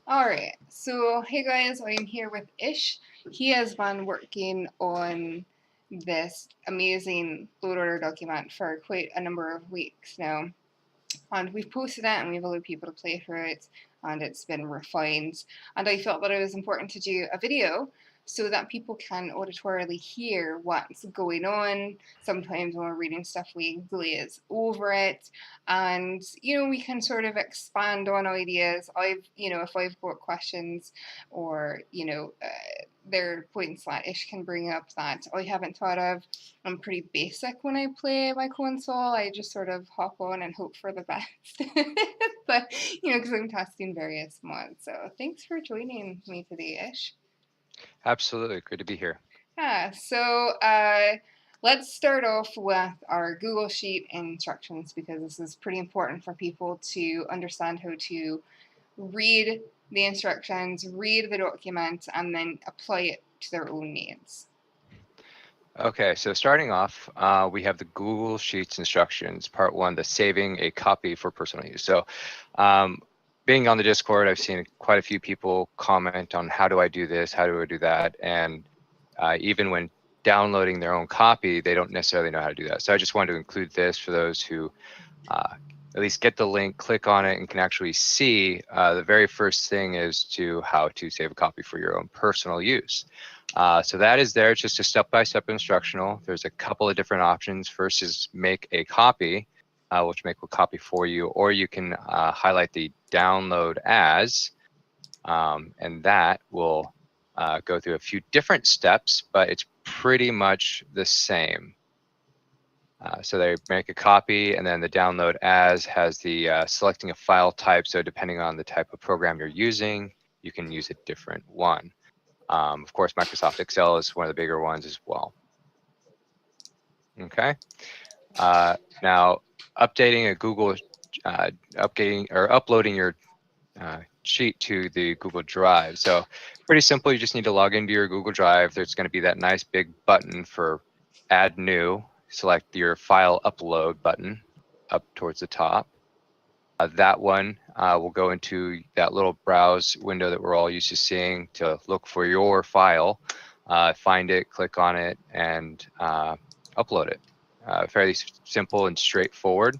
Alright, so hey guys, I'm here with Ish. He has been working on this amazing load order document for quite a number of weeks now. And we've posted it and we've allowed people to play through it and it's been refined. And I felt that it was important to do a video so that people can auditorily hear what's going on. Sometimes when we're reading stuff, we glaze over it, and we can sort of expand on ideas. If I've got questions, or there are points that Ish can bring up that I haven't thought of. I'm pretty basic when I play my console. I just sort of hop on and hope for the best. But, because I'm testing various mods. So thanks for joining me today, Ish. Absolutely. Good to be here. Yeah, so let's start off with our Google Sheet instructions, because this is pretty important for people to understand how to read the instructions, read the document, and then apply it to their own needs. Okay, so starting off, we have the Google Sheets instructions, part one, the saving a copy for personal use. So being on the Discord, I've seen quite a few people comment on how do I do this, how do I do that? And even when downloading their own copy, they don't necessarily know how to do that. So I just wanted to include this for those who at least get the link, click on it, and can actually see the very first thing is to how to save a copy for your own personal use. So that is there. It's just a step-by-step instructional. There's a couple of different options. First is make a copy, which make a copy for you, or you can highlight the download as, and that will go through a few different steps, but it's pretty much the same. So they make a copy, and then the download as has the selecting a file type. So depending on the type of program you're using, you can use a different one. Of course, Microsoft Excel is one of the bigger ones as well. Okay. Now, updating a Google, uploading your sheet to the Google Drive. So pretty simple. You just need to log into your Google Drive. There's going to be that nice big button for Add New. Select your file upload button up towards the top. That one will go into that little browse window that we're all used to seeing to look for your file. Find it, click on it, and upload it. Fairly simple and straightforward.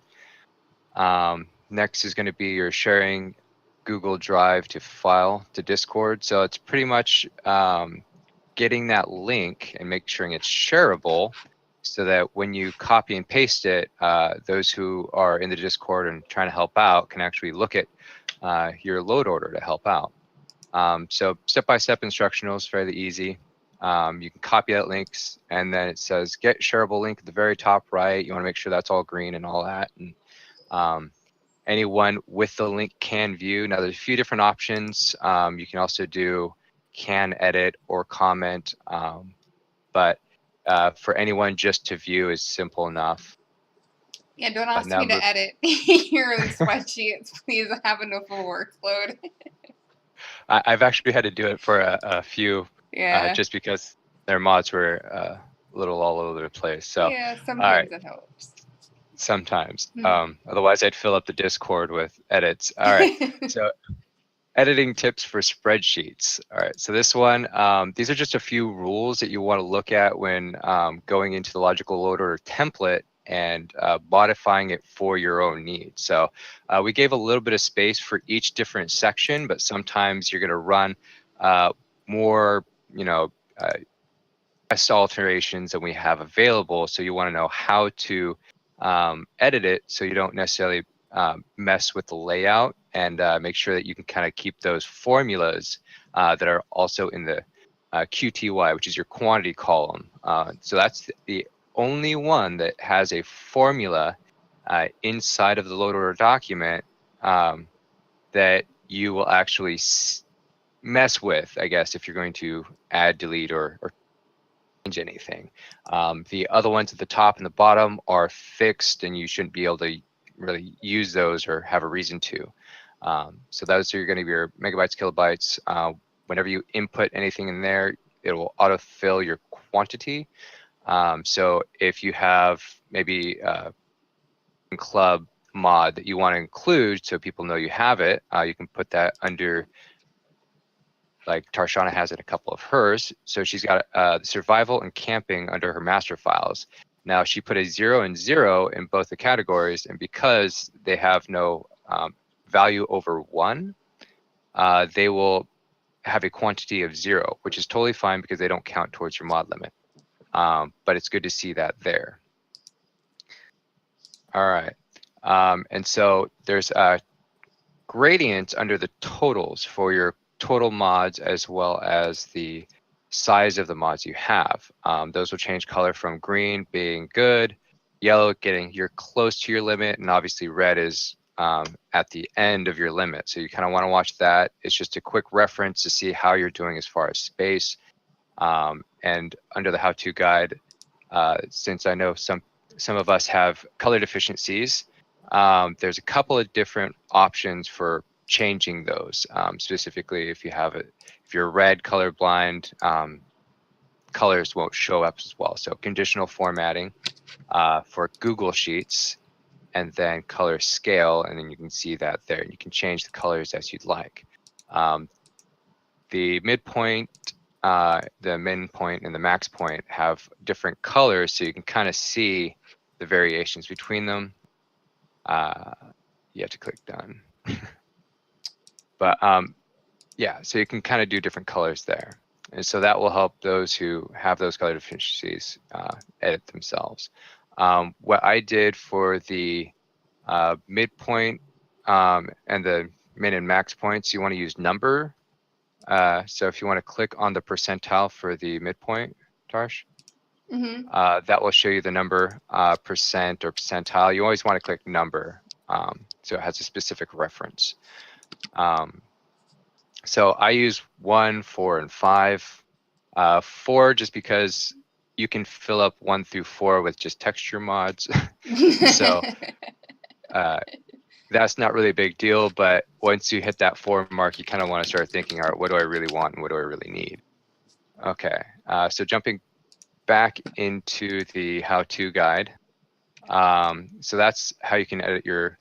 Next is going to be your sharing Google Drive to file to Discord. So it's pretty much getting that link and making sure it's shareable, so that when you copy and paste it, those who are in the Discord and trying to help out can actually look at your load order to help out. So step-by-step instructional is fairly easy. You can copy that links, and then it says get shareable link at the very top right. You want to make sure that's all green and all that. And anyone with the link can view. Now there's a few different options. You can also do can edit or comment, but for anyone just to view is simple enough. Yeah, don't ask me to edit your own spreadsheets, please. I have enough of a workload. I've actually had to do it for a few, just because their mods were a little all over the place. So yeah, sometimes it helps. Sometimes. Otherwise, I'd fill up the Discord with edits. All right. So editing tips for spreadsheets. All right, so this one, these are just a few rules that you want to look at when going into the logical load order template and modifying it for your own needs. So we gave a little bit of space for each different section, but sometimes you're going to run more, best alterations than we have available. So you want to know how to edit it so you don't necessarily mess with the layout, and make sure that you can kind of keep those formulas that are also in the QTY, which is your quantity column. So that's the only one that has a formula inside of the load order document that you will actually mess with, I guess, if you're going to add, delete, or change anything. The other ones at the top and the bottom are fixed, and you shouldn't be able to really use those or have a reason to. So those are going to be your megabytes, kilobytes. Whenever you input anything in there, it will autofill your quantity. So if you have maybe a club mod that you want to include so people know you have it, you can put that under like Tarshana has in a couple of hers. So she's got survival and camping under her master files. Now she put a 0 and 0 in both the categories, and because they have no value over 1, they will have a quantity of 0, which is totally fine because they don't count towards your mod limit. But it's good to see that there. All right. And so there's a gradient under the totals for your total mods as well as the size of the mods you have. Those will change color from green being good, yellow getting you're close to your limit, and obviously red is at the end of your limit. So you kind of want to watch that. It's just a quick reference to see how you're doing as far as space. And under the how-to guide, since I know some of us have color deficiencies, there's a couple of different options for changing those. Specifically, if you're red colorblind, colors won't show up as well. So conditional formatting for Google Sheets, and then color scale, and then you can see that there. And you can change the colors as you'd like. The midpoint, the min point, and the max point have different colors, so you can kind of see the variations between them. You have to click done. But yeah, so you can kind of do different colors there. And so that will help those who have those color deficiencies edit themselves. What I did for the midpoint and the min and max points, you want to use number. So if you want to click on the percentile for the midpoint, Tarsh, that will show you the number, percent or percentile. You always want to click number, so it has a specific reference. So I use 1, 4, and 5. 4 just because you can fill up 1 through 4 with just texture mods. So that's not really a big deal, but once you hit that 4 mark, you kind of want to start thinking, all right, what do I really want and what do I really need? Okay, so jumping back into the how-to guide. So that's how you can edit your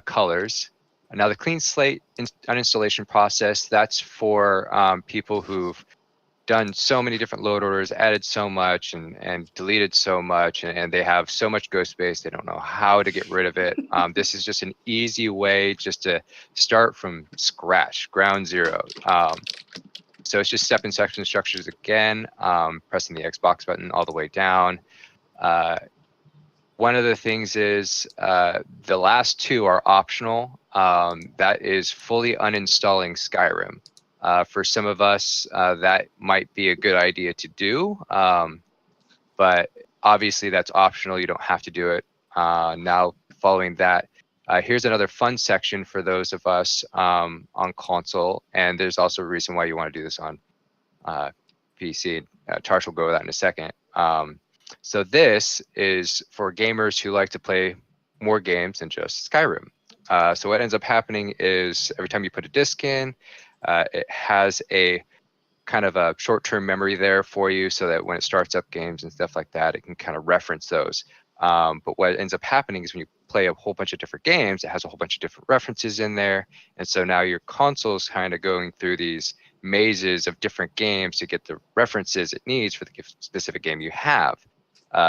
colors. Now the clean slate uninstallation process, that's for people who've done so many different load orders, added so much and deleted so much, and they have so much ghost space, they don't know how to get rid of it. This is just an easy way just to start from scratch, ground zero. So it's just step and section structures again, pressing the Xbox button all the way down. One of the things is the last 2 are optional. That is fully uninstalling Skyrim. For some of us, that might be a good idea to do, but obviously that's optional. You don't have to do it. Now, following that, here's another fun section for those of us on console, and there's also a reason why you want to do this on PC. Tarsh will go over that in a second. So this is for gamers who like to play more games than just Skyrim. So what ends up happening is every time you put a disc in, it has a kind of a short-term memory there for you so that when it starts up games and stuff like that, it can kind of reference those. But what ends up happening is when you play a whole bunch of different games, it has a whole bunch of different references in there. And so now your console is kind of going through these mazes of different games to get the references it needs for the specific game you have.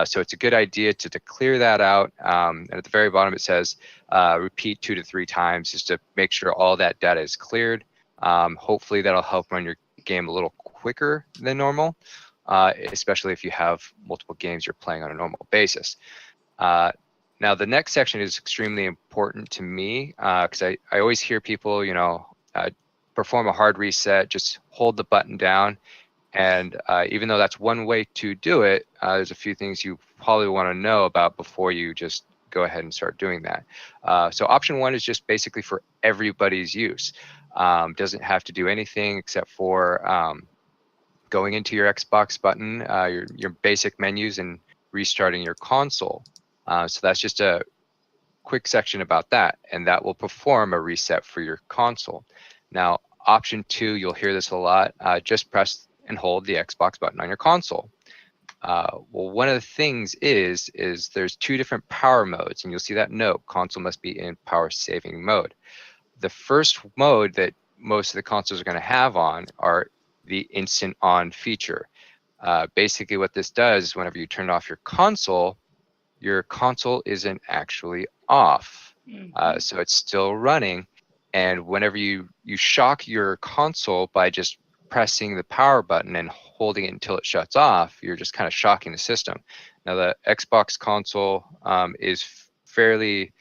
So it's a good idea to clear that out. And at the very bottom, it says repeat 2 to 3 times just to make sure all that data is cleared. Hopefully that'll help run your game a little quicker than normal, especially if you have multiple games you're playing on a normal basis. Now, the next section is extremely important to me because I always hear people, perform a hard reset, just hold the button down. And even though that's one way to do it, there's a few things you probably want to know about before you just go ahead and start doing that. So option 1 is just basically for everybody's use. Doesn't have to do anything except for going into your Xbox button, your basic menus, and restarting your console. So that's just a quick section about that, and that will perform a reset for your console. Now, option 2, you'll hear this a lot, just press and hold the Xbox button on your console. Well, one of the things is there's 2 different power modes, and you'll see that note, console must be in power saving mode. The first mode that most of the consoles are going to have on are the instant on feature. Basically what this does, whenever you turn off your console isn't actually off. So it's still running. And whenever you shock your console by just pressing the power button and holding it until it shuts off, you're just kind of shocking the system. Now the Xbox console is fairly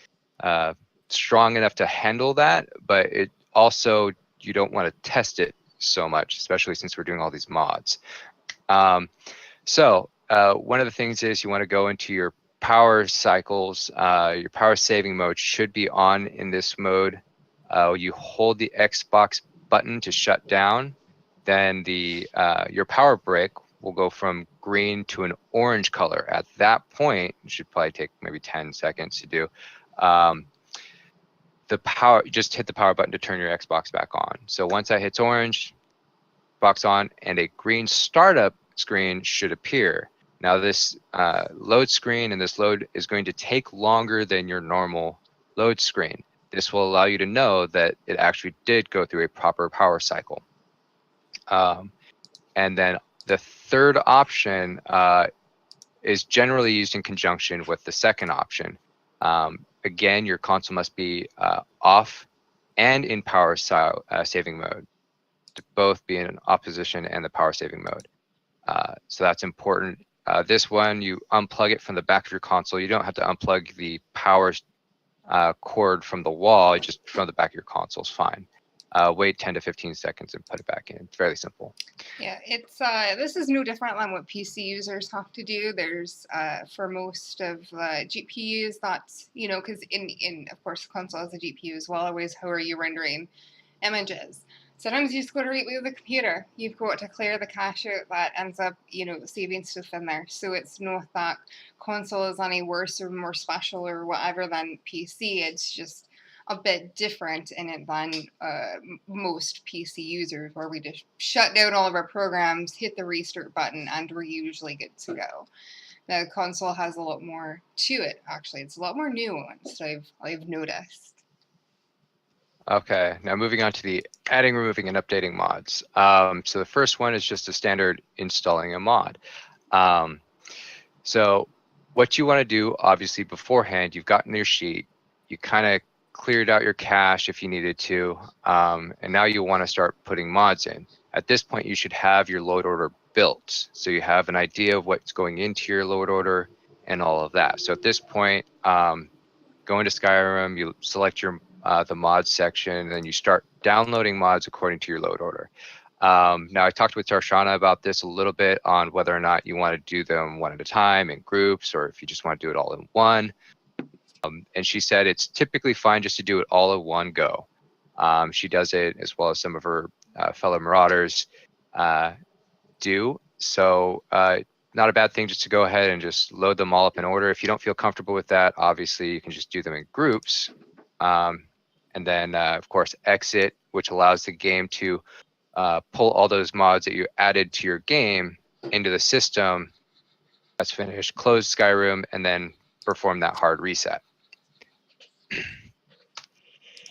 strong enough to handle that, but it also, you don't want to test it so much, especially since we're doing all these mods. So one of the things is you want to go into your power cycles. Your power saving mode should be on in this mode. You hold the Xbox button to shut down, then your power brick will go from green to an orange color. At that point, it should probably take maybe 10 seconds to do. Just hit the power button to turn your Xbox back on. So once that hits orange, box on, and a green startup screen should appear. Now this load screen and this load is going to take longer than your normal load screen. This will allow you to know that it actually did go through a proper power cycle. And then the third option is generally used in conjunction with the second option. Again, your console must be off and in power saving mode, to both be in opposition and the power saving mode. So that's important. This one, you unplug it from the back of your console. You don't have to unplug the power cord from the wall, just from the back of your console is fine. Wait 10 to 15 seconds and put it back in. It's fairly simple. Yeah, it's this is no different than what PC users have to do. There's for most of GPUs, that's, you know, because in of course the console has a GPU as well. Always, how are you rendering images? Sometimes you just go to reboot the computer. You've got to clear the cache out that ends up, you know, saving stuff in there. So it's not that console is any worse or more special or whatever than PC. It's just a bit different in it than most PC users, where we just shut down all of our programs, hit the restart button, and we're usually good to go. The console has a lot more to it, actually. It's a lot more nuanced, I've noticed. Okay, now moving on to the adding, removing, and updating mods. So the first one is just a standard installing a mod. So what you want to do, obviously beforehand, you've gotten your sheet, you kind of cleared out your cache if you needed to, and now you want to start putting mods in. At this point, you should have your load order built, so you have an idea of what's going into your load order and all of that. So at this point, go into Skyrim, you select your the mods section, and then you start downloading mods according to your load order. Now I talked with Tarshana about this a little bit on whether or not you want to do them one at a time in groups, or if you just want to do it all in one. And she said it's typically fine just to do it all in one go. She does it as well as some of her fellow Marauders do. So not a bad thing just to go ahead and just load them all up in order. If you don't feel comfortable with that, obviously you can just do them in groups. And then, of course, exit, which allows the game to pull all those mods that you added to your game into the system. That's finished. Close Skyrim, and then perform that hard reset.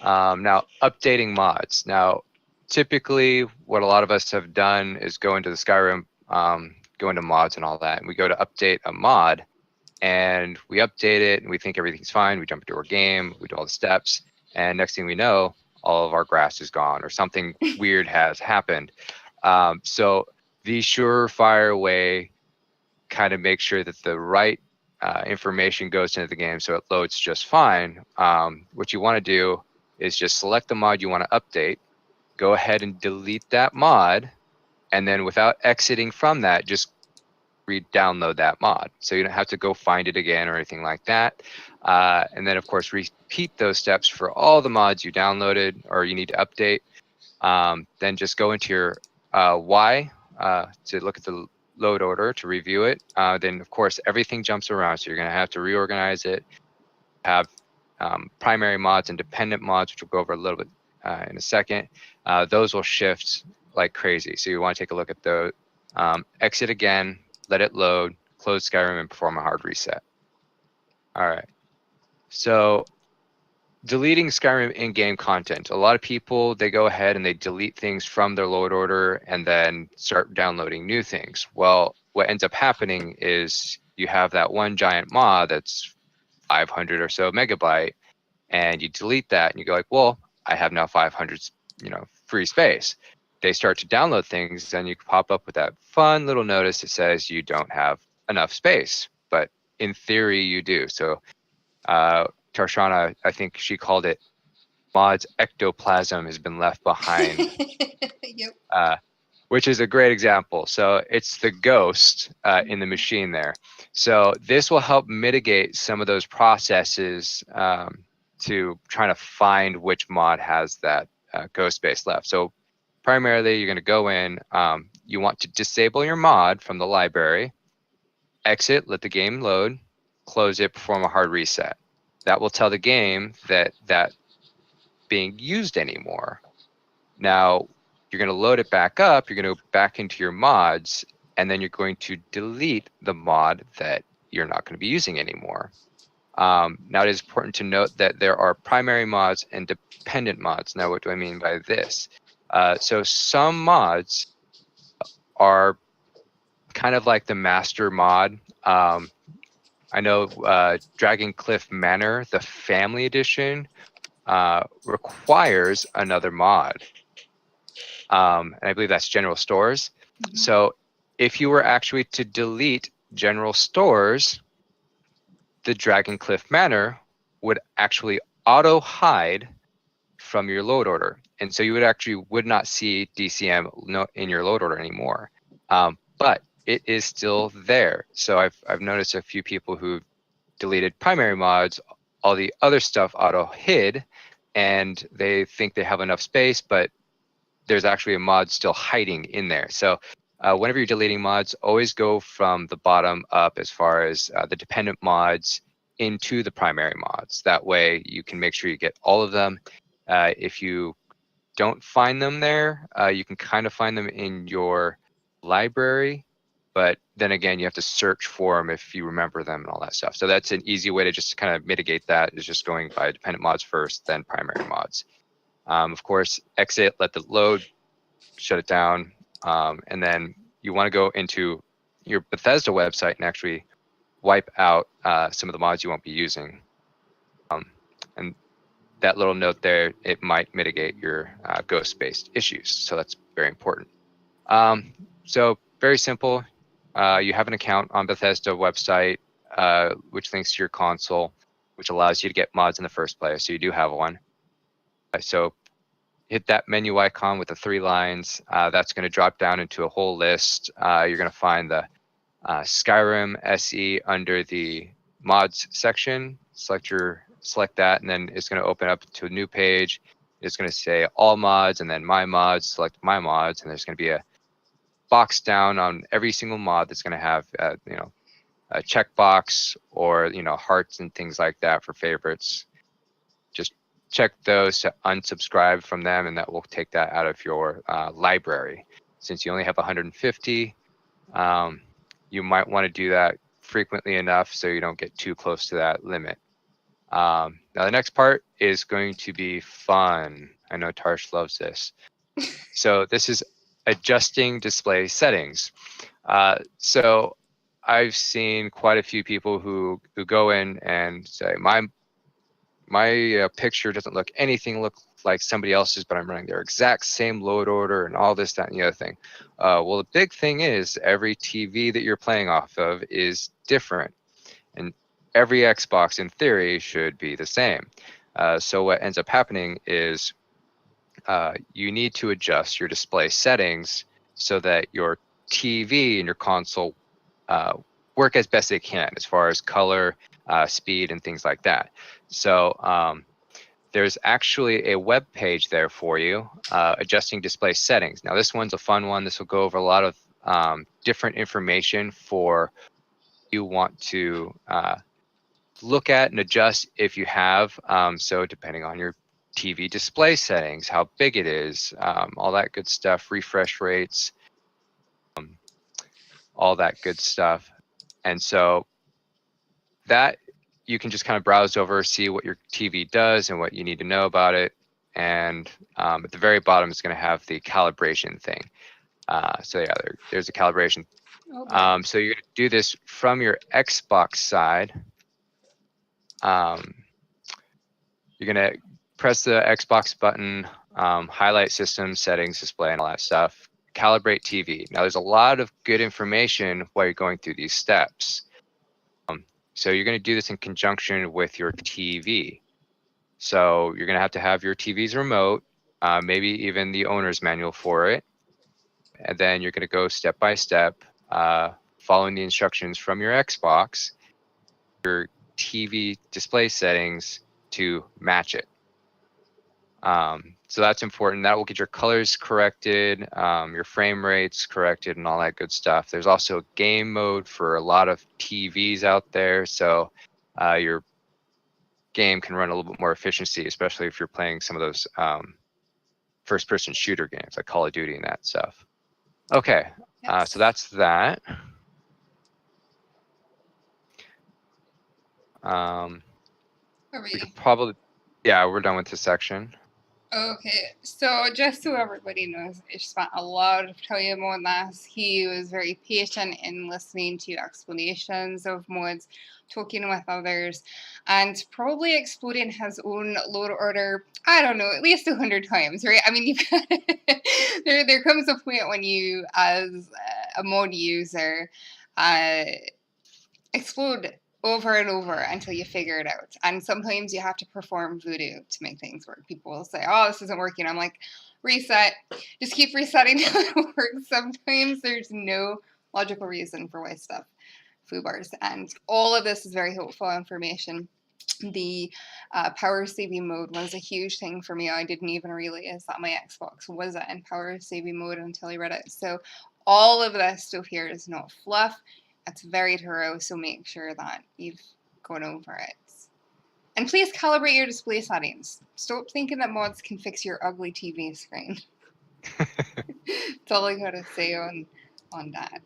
Now, updating mods. Now, typically, what a lot of us have done is go into the Skyrim, go into mods and all that, and we go to update a mod, and we update it, and we think everything's fine. We jump into our game, we do all the steps, and next thing we know, all of our grass is gone, or something weird has happened. So the surefire way, kind of make sure that the right information goes into the game so it loads just fine. What you want to do is just select the mod you want to update, go ahead and delete that mod, and then without exiting from that, just re-download that mod. So you don't have to go find it again or anything like that. And then of course, repeat those steps for all the mods you downloaded or you need to update. Then just go into your Y to look at the load order to review it. Then of course, everything jumps around. So you're gonna have to reorganize it, have primary mods and dependent mods, which we'll go over a little bit in a second. Those will shift like crazy. So you wanna take a look at those. Exit again, let it load, close Skyrim, and perform a hard reset. All right. So deleting Skyrim in-game content. A lot of people, they go ahead and they delete things from their load order and then start downloading new things. Well, what ends up happening is you have that one giant mod that's 500 or so megabyte, and you delete that and you go like, well, I have now 500, free space. They start to download things, and you pop up with that fun little notice that says you don't have enough space, but in theory you do. So Tarshana, I think she called it mod's ectoplasm has been left behind, Yep. which is a great example. So it's the ghost in the machine there. So this will help mitigate some of those processes to trying to find which mod has that ghost space left. So primarily you're going to go in, you want to disable your mod from the library, exit, let the game load, close it, perform a hard reset. That will tell the game that being used anymore. Now you're going to load it back up, you're going to go back into your mods, and then you're going to delete the mod that you're not going to be using anymore. Now it is important to note that there are primary mods and dependent mods. Now what do I mean by this? So some mods are kind of like the master mod. I know Dragon Cliff Manor, the family edition, requires another mod. And I believe that's General Stores. Mhm. So if you were actually to delete General Stores, the Dragon Cliff Manor would actually auto hide from your load order. And so you would not see DCM in your load order anymore. But it is still there. So I've noticed a few people who deleted primary mods, all the other stuff auto hid, and they think they have enough space, but there's actually a mod still hiding in there. So whenever you're deleting mods, always go from the bottom up as far as the dependent mods into the primary mods. That way you can make sure you get all of them. If you don't find them there, you can kind of find them in your library, but then again, you have to search for them if you remember them and all that stuff. So that's an easy way to just kind of mitigate that, is just going by dependent mods first, then primary mods. Of course, exit, let the load, shut it down, and then you want to go into your Bethesda website and actually wipe out some of the mods you won't be using. And that little note there, it might mitigate your ghost-based issues. So that's very important. So very simple. You have an account on Bethesda website, which links to your console, which allows you to get mods in the first place. So you do have one. So hit that menu icon with the 3 lines. That's going to drop down into a whole list. You're going to find the Skyrim SE under the mods section. Select that, and then it's going to open up to a new page. It's going to say all mods, and then my mods. Select my mods, and there's going to be a box down on every single mod that's going to have a checkbox or hearts and things like that for favorites. Just check those to unsubscribe from them, and that will take that out of your library. Since you only have 150, you might want to do that frequently enough so you don't get too close to that limit. Now the next part is going to be fun. I know Tarsh loves this. So this is adjusting display settings. So I've seen quite a few people who go in and say, my picture doesn't look anything like somebody else's, but I'm running their exact same load order and all this, that, and the other thing. Well, the big thing is every TV that you're playing off of is different, and every Xbox in theory should be the same. So what ends up happening is you need to adjust your display settings so that your TV and your console work as best they can as far as color, speed, and things like that. So there's actually a web page there for you, adjusting display settings. Now this one's a fun one. This will go over a lot of different information for you want to look at and adjust if you have. So depending on your TV display settings, how big it is, all that good stuff, refresh rates, all that good stuff. And so that you can just kind of browse over, see what your TV does and what you need to know about it. And at the very bottom, it's going to have the calibration thing. So yeah, there's a calibration. Okay. So you're going to do this from your Xbox side. You're going to press the Xbox button, highlight system settings, display, and all that stuff. Calibrate TV. Now, there's a lot of good information while you're going through these steps. So you're going to do this in conjunction with your TV. So you're going to have your TV's remote, maybe even the owner's manual for it. And then you're going to go step by step, following the instructions from your Xbox, your TV display settings to match it. So that's important. That will get your colors corrected, your frame rates corrected, and all that good stuff. There's also a game mode for a lot of TVs out there, so your game can run a little bit more efficiency, especially if you're playing some of those first-person shooter games like Call of Duty and that stuff. Okay, Yes. so that's that. Are We we? could probably, yeah, we're done with this section. Okay, so just so everybody knows, I spent a lot of time on this. He was very patient in listening to explanations of mods, talking with others, and probably exploding his own load order, I don't know, at least 100 times, right? I mean, you've got there comes a point when you, as a mod user, explode over and over until you figure it out. And sometimes you have to perform voodoo to make things work. People will say, oh, this isn't working. I'm like, reset. Just keep resetting till it works. Sometimes there's no logical reason for why stuff foobars. And all of this is very helpful information. The power saving mode was a huge thing for me. I didn't even realize that my Xbox was in power saving mode until I read it. So all of this stuff here is not fluff. It's very thorough, so make sure that you've gone over it. And please calibrate your display settings. Stop thinking that mods can fix your ugly TV screen. That's all I gotta say on that.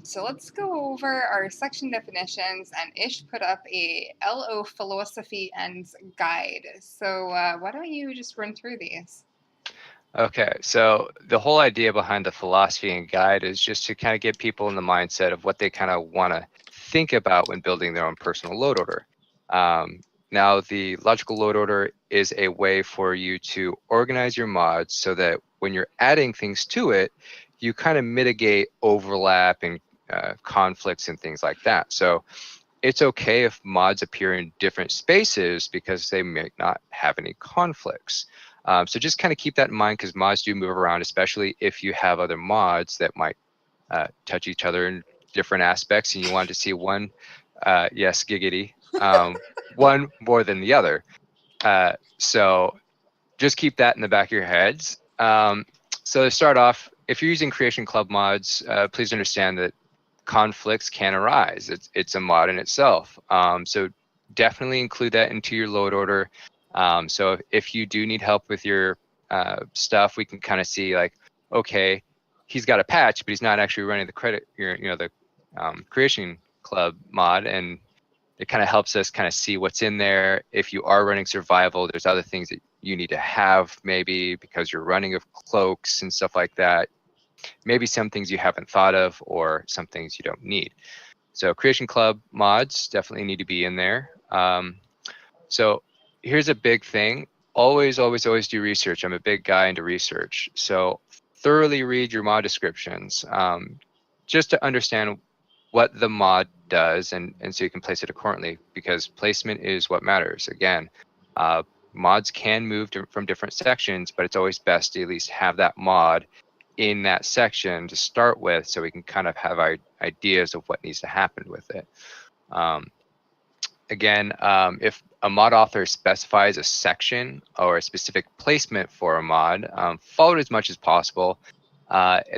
So let's go over our section definitions, and Ish put up a LO philosophy and guide. So why don't you just run through these? Okay, so the whole idea behind the philosophy and guide is just to kind of get people in the mindset of what they kind of want to think about when building their own personal load order. Now, the logical load order is a way for you to organize your mods so that when you're adding things to it, you kind of mitigate overlap and conflicts and things like that. So it's okay if mods appear in different spaces because they may not have any conflicts. So just kind of keep that in mind, because mods do move around, especially if you have other mods that might touch each other in different aspects and you want to see one, yes, giggity, one more than the other. So just keep that in the back of your heads. So to start off, if you're using Creation Club mods, please understand that conflicts can arise. It's a mod in itself. So definitely include that into your load order. So if you do need help with your stuff, we can kind of see like, okay, he's got a patch, but he's not actually running the Creation Club mod, and it kind of helps us kind of see what's in there. If you are running survival, there's other things that you need to have maybe because you're running of cloaks and stuff like that. Maybe some things you haven't thought of, or some things you don't need. So Creation Club mods definitely need to be in there. So here's a big thing. Always do research. I'm a big guy into research. So thoroughly read your mod descriptions just to understand what the mod does, and so you can place it accordingly, because placement is what matters. Again, mods can move from different sections, but it's always best to at least have that mod in that section to start with, so we can kind of have our ideas of what needs to happen with it. Again, if a mod author specifies a section or a specific placement for a mod, follow it as much as possible.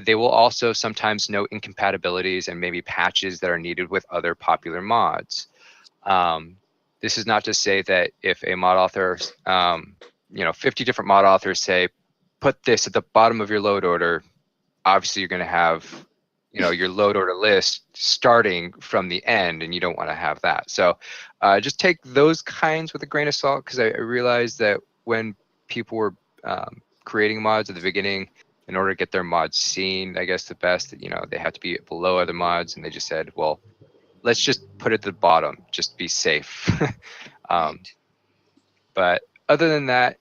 They will also sometimes note incompatibilities and maybe patches that are needed with other popular mods. This is not to say that if a mod author, 50 different mod authors say, put this at the bottom of your load order, obviously you're going to have your load order list starting from the end, and you don't want to have that. So just take those kinds with a grain of salt, because I realized that when people were creating mods at the beginning, in order to get their mods seen, I guess the best, they had to be below other mods, and they just said, well, let's just put it at the bottom, just be safe. Right. But other than that,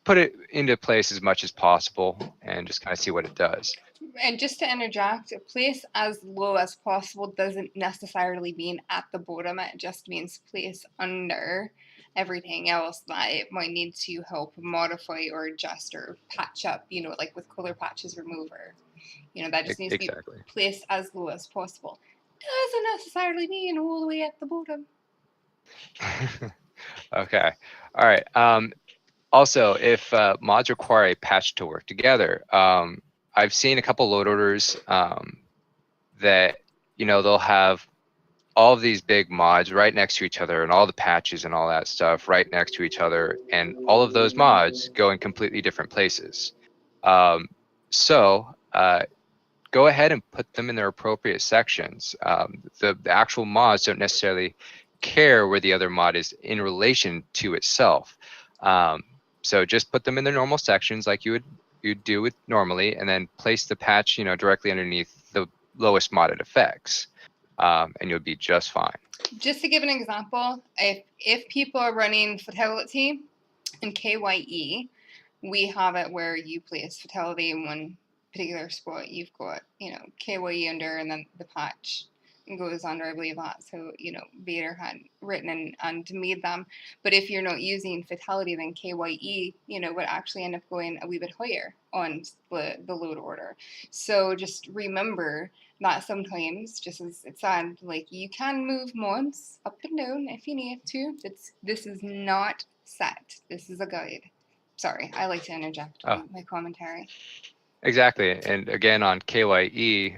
put it into place as much as possible and just kind of see what it does. And just to interject, place as low as possible doesn't necessarily mean at the bottom. It just means place under everything else that it might need to help modify or adjust or patch up, like with color patches remover. That just needs to be Exactly. placed as low as possible. Doesn't necessarily mean all the way at the bottom. Okay. All right. Also, if mods require a patch to work together, I've seen a couple load orders that they'll have all of these big mods right next to each other, and all the patches and all that stuff right next to each other, and all of those mods go in completely different places. So go ahead and put them in their appropriate sections. The actual mods don't necessarily care where the other mod is in relation to itself. So just put them in their normal sections like you'd do it normally, and then place the patch, directly underneath the lowest mod it affects, and you'll be just fine. Just to give an example, if people are running Fatality in KYE, we have it where you place Fatality in one particular spot. You've got, KYE under, and then the patch goes under, I believe that's how, Vader had written and made them. But if you're not using Fatality, then KYE, would actually end up going a wee bit higher on the load order. So just remember that sometimes, just as it said, like, you can move mods up and down if you need to. This is not set. This is a guide. Sorry, I like to interject my commentary. Exactly. And again, on KYE,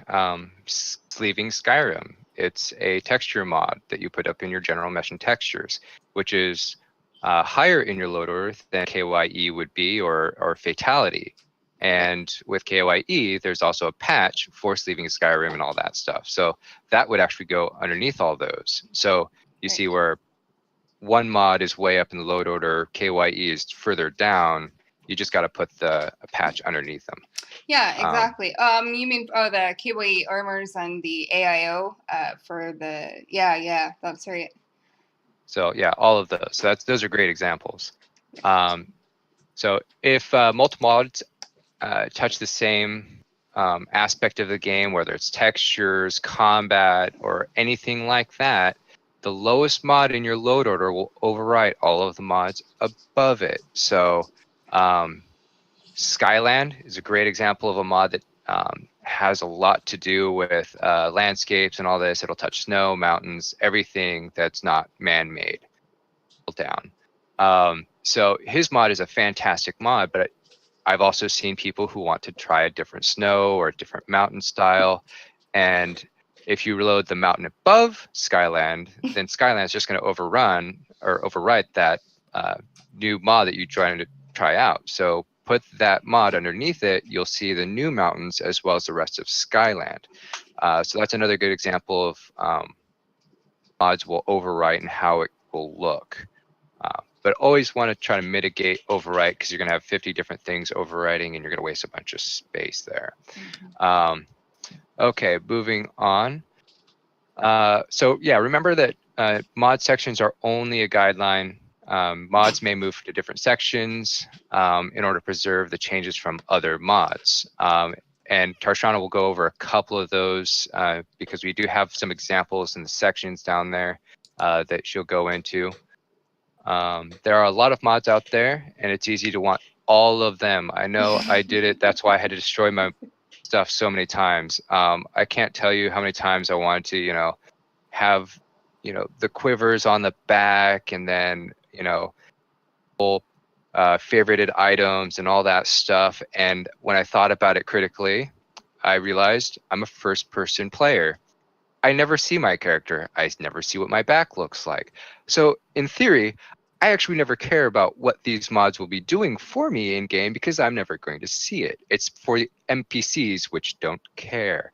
Sleeving Skyrim, it's a texture mod that you put up in your general mesh and textures, which is higher in your load order than KYE would be, or Fatality. And with KYE, there's also a patch for Sleeving Skyrim and all that stuff. So that would actually go underneath all those. So you see where one mod is way up in the load order, KYE is further down. You just got to put a patch underneath them. Yeah, exactly. You mean the KYE armors and the AIO for the that's right. So yeah, all of those. So those are great examples. So if multiple mods touch the same aspect of the game, whether it's textures, combat, or anything like that, the lowest mod in your load order will overwrite all of the mods above it. So Skyland is a great example of a mod that has a lot to do with landscapes and all this. It'll touch snow, mountains, everything that's not man-made down. So his mod is a fantastic mod, but I've also seen people who want to try a different snow or a different mountain style. And if you reload the mountain above Skyland, then Skyland's just going to overwrite that new mod that you're trying to try out. So put that mod underneath it, you'll see the new mountains as well as the rest of Skyland. So that's another good example of mods will overwrite and how it will look. But always want to try to mitigate overwrite, because you're going to have 50 different things overwriting and you're going to waste a bunch of space there. Okay, moving on. So yeah, remember that mod sections are only a guideline. Mods may move to different sections in order to preserve the changes from other mods. And Tarshana will go over a couple of those because we do have some examples in the sections down there that she'll go into. There are a lot of mods out there, and it's easy to want all of them. I know I did it. That's why I had to destroy my stuff so many times. I can't tell you how many times I wanted to, have, the quivers on the back, and then, favorited items and all that stuff. And when I thought about it critically, I realized I'm a first-person player. I never see my character. I never see what my back looks like. So in theory, I actually never care about what these mods will be doing for me in game because I'm never going to see it. It's for the NPCs, which don't care.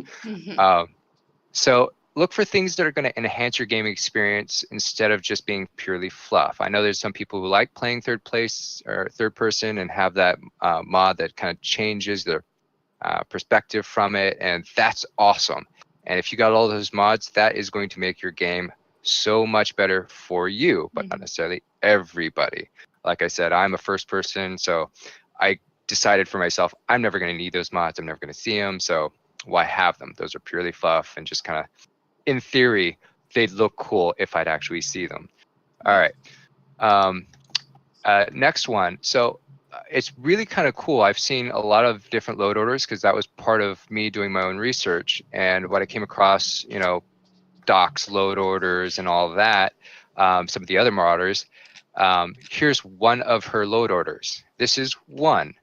So look for things that are going to enhance your gaming experience instead of just being purely fluff. I know there's some people who like playing third place or third person and have that mod that kind of changes their perspective from it, and that's awesome. And if you got all those mods, that is going to make your game so much better for you, but not necessarily everybody. Like I said, I'm a first person, so I decided for myself, I'm never going to need those mods. I'm never going to see them, so why have them? Those are purely fluff and just kind of, in theory, they'd look cool if I'd actually see them. All right. Next one. So it's really kind of cool. I've seen a lot of different load orders because that was part of me doing my own research. And what I came across, Doc's load orders and all of that, some of the other marauders. Here's one of her load orders. This is one,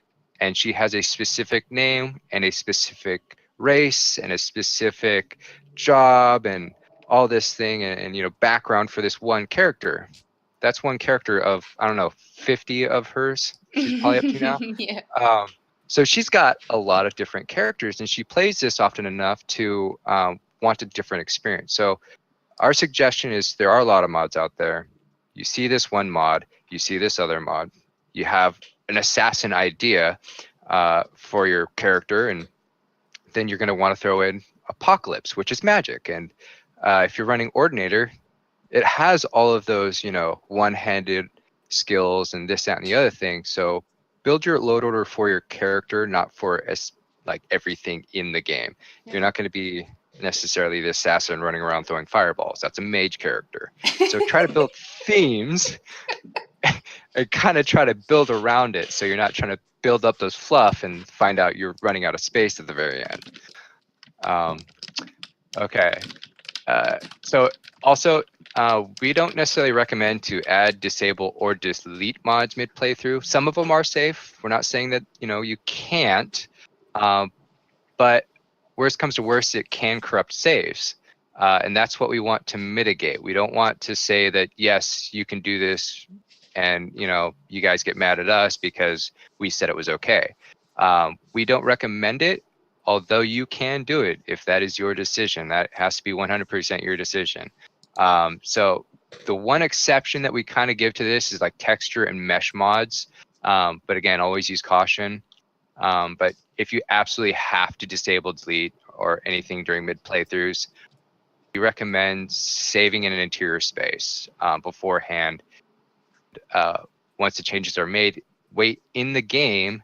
and she has a specific name and a specific race and a specific job and all this thing and background for this one character. That's one character of, I don't know, 50 of hers. She's probably up to now. Yeah. So she's got a lot of different characters, and she plays this often enough to want a different experience. So our suggestion is there are a lot of mods out there. You see this one mod, you see this other mod, you have an assassin idea for your character, and then you're going to want to throw in Apocalypse, which is magic. And if you're running Ordinator, it has all of those, one-handed skills and this, that, and the other thing. So build your load order for your character, not for like everything in the game. Yeah. You're not going to be necessarily the assassin running around throwing fireballs. That's a mage character. So try to build themes and kind of try to build around it. So you're not trying to build up those fluff and find out you're running out of space at the very end. Okay. So also, we don't necessarily recommend to add, disable, or delete mods mid playthrough. Some of them are safe. We're not saying that you can't, but worst comes to worst, it can corrupt saves, and that's what we want to mitigate. We don't want to say that yes, you can do this, and you guys get mad at us because we said it was okay. We don't recommend it. Although you can do it if that is your decision. That has to be 100% your decision. So the one exception that we kind of give to this is like texture and mesh mods. But again, always use caution. But if you absolutely have to disable, delete, or anything during mid playthroughs, we recommend saving in an interior space beforehand. Once the changes are made, wait in the game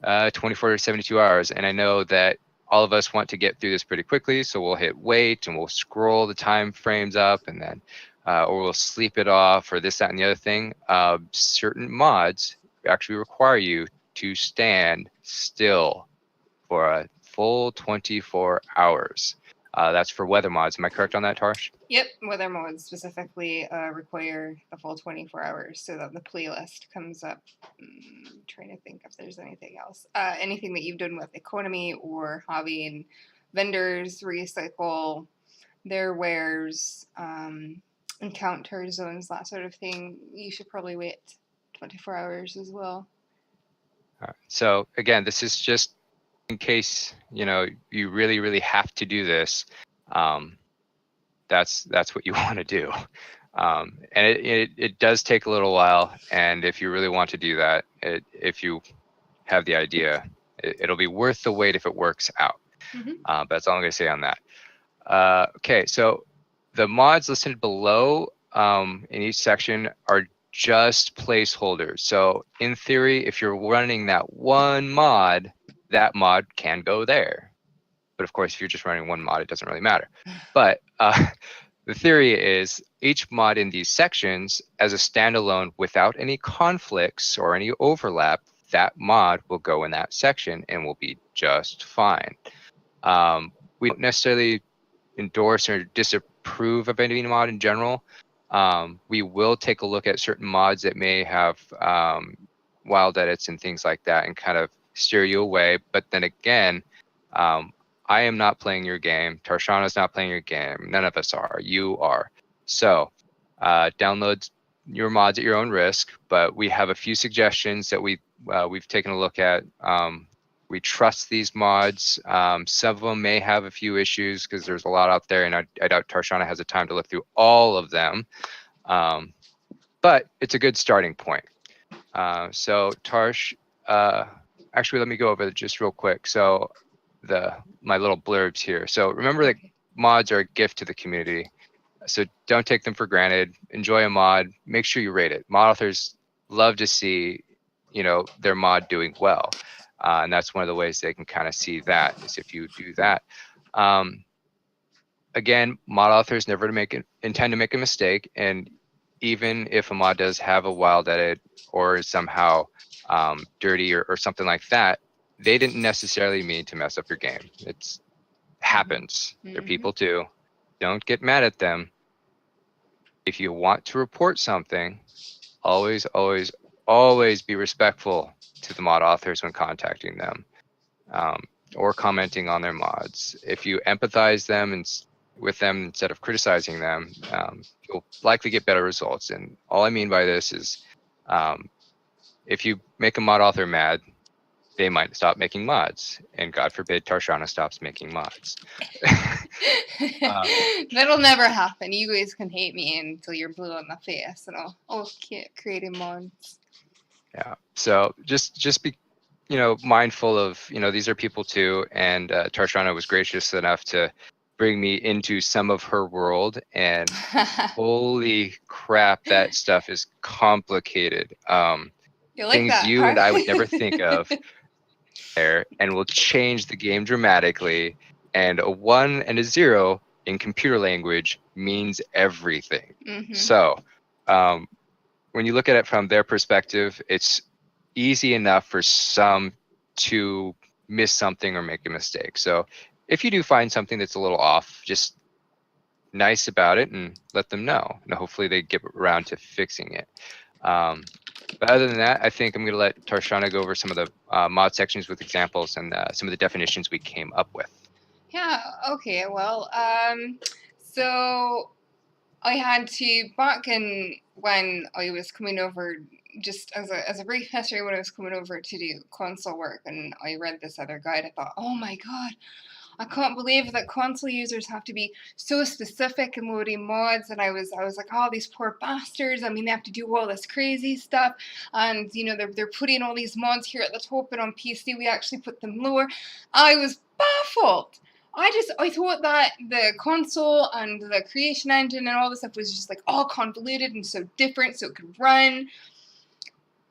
24 to 72 hours. And I know that all of us want to get through this pretty quickly, so we'll hit wait and we'll scroll the time frames up, and then or we'll sleep it off, or this, that, and the other thing. Certain mods actually require you to stand still for a full 24 hours. That's for weather mods. Am I correct on that, Tarsh? Yep, weather modes specifically require the full 24 hours so that the playlist comes up. Trying to think if there's anything else. Anything that you've done with economy or hobby and vendors recycle their wares, encounter zones, that sort of thing, you should probably wait 24 hours as well. All right. So again, this is just in case you really, really have to do this. That's what you want to do. And it does take a little while, and if you really want to do that, if you have the idea, it'll be worth the wait if it works out. But that's all I'm going to say on that. Okay, so the mods listed below in each section are just placeholders. So in theory, if you're running that one mod, that mod can go there. But of course, if you're just running one mod, it doesn't really matter. But the theory is each mod in these sections as a standalone without any conflicts or any overlap, that mod will go in that section and will be just fine. We don't necessarily endorse or disapprove of any mod in general. We will take a look at certain mods that may have wild edits and things like that and kind of steer you away. But then again, I am not playing your game. Tarshana's not playing your game. None of us are. You are. So download your mods at your own risk, but we have a few suggestions that we've taken a look at. We trust these mods. Some of them may have a few issues because there's a lot out there, and I doubt Tarshana has the time to look through all of them. But it's a good starting point. So Tarsh, actually, let me go over it just real quick. So my little blurbs here. So remember that Okay. mods are a gift to the community. So don't take them for granted. Enjoy a mod. Make sure you rate it. Mod authors love to see, their mod doing well, and that's one of the ways they can kind of see that is if you do that. Again, mod authors never intend to make a mistake, and even if a mod does have a wild edit or is somehow dirty or something like that, they didn't necessarily mean to mess up your game. It happens. They're people too. Don't get mad at them. If you want to report something, always, always, always be respectful to the mod authors when contacting them or commenting on their mods. If you empathize with them instead of criticizing them, you'll likely get better results. And all I mean by this is if you make a mod author mad, they might stop making mods, and God forbid Tarshana stops making mods. That'll never happen. You guys can hate me until you're blue in the face, and I'll keep creating mods. Yeah. So just be, mindful of, these are people too, and Tarshana was gracious enough to bring me into some of her world, and holy crap, that stuff is complicated. You like things that you part? and I would never think of there, and will change the game dramatically. And a 1 and a 0 in computer language means everything. So when you look at it from their perspective, it's easy enough for some to miss something or make a mistake. So if you do find something that's a little off, just nice about it and let them know. And hopefully they get around to fixing it. But other than that, I think I'm going to let Tarshana go over some of the mod sections with examples and some of the definitions we came up with. Yeah, okay, well, so I had to, back in when I was coming over, just as a brief history, when I was coming over to do console work and I read this other guide, I thought, oh my god, I can't believe that console users have to be so specific in loading mods. And I was like, oh, these poor bastards. I mean, they have to do all this crazy stuff, and they're putting all these mods here at the top, and on PC we actually put them lower. I was baffled. I thought that the console and the creation engine and all this stuff was just like all convoluted and so different, so it could run.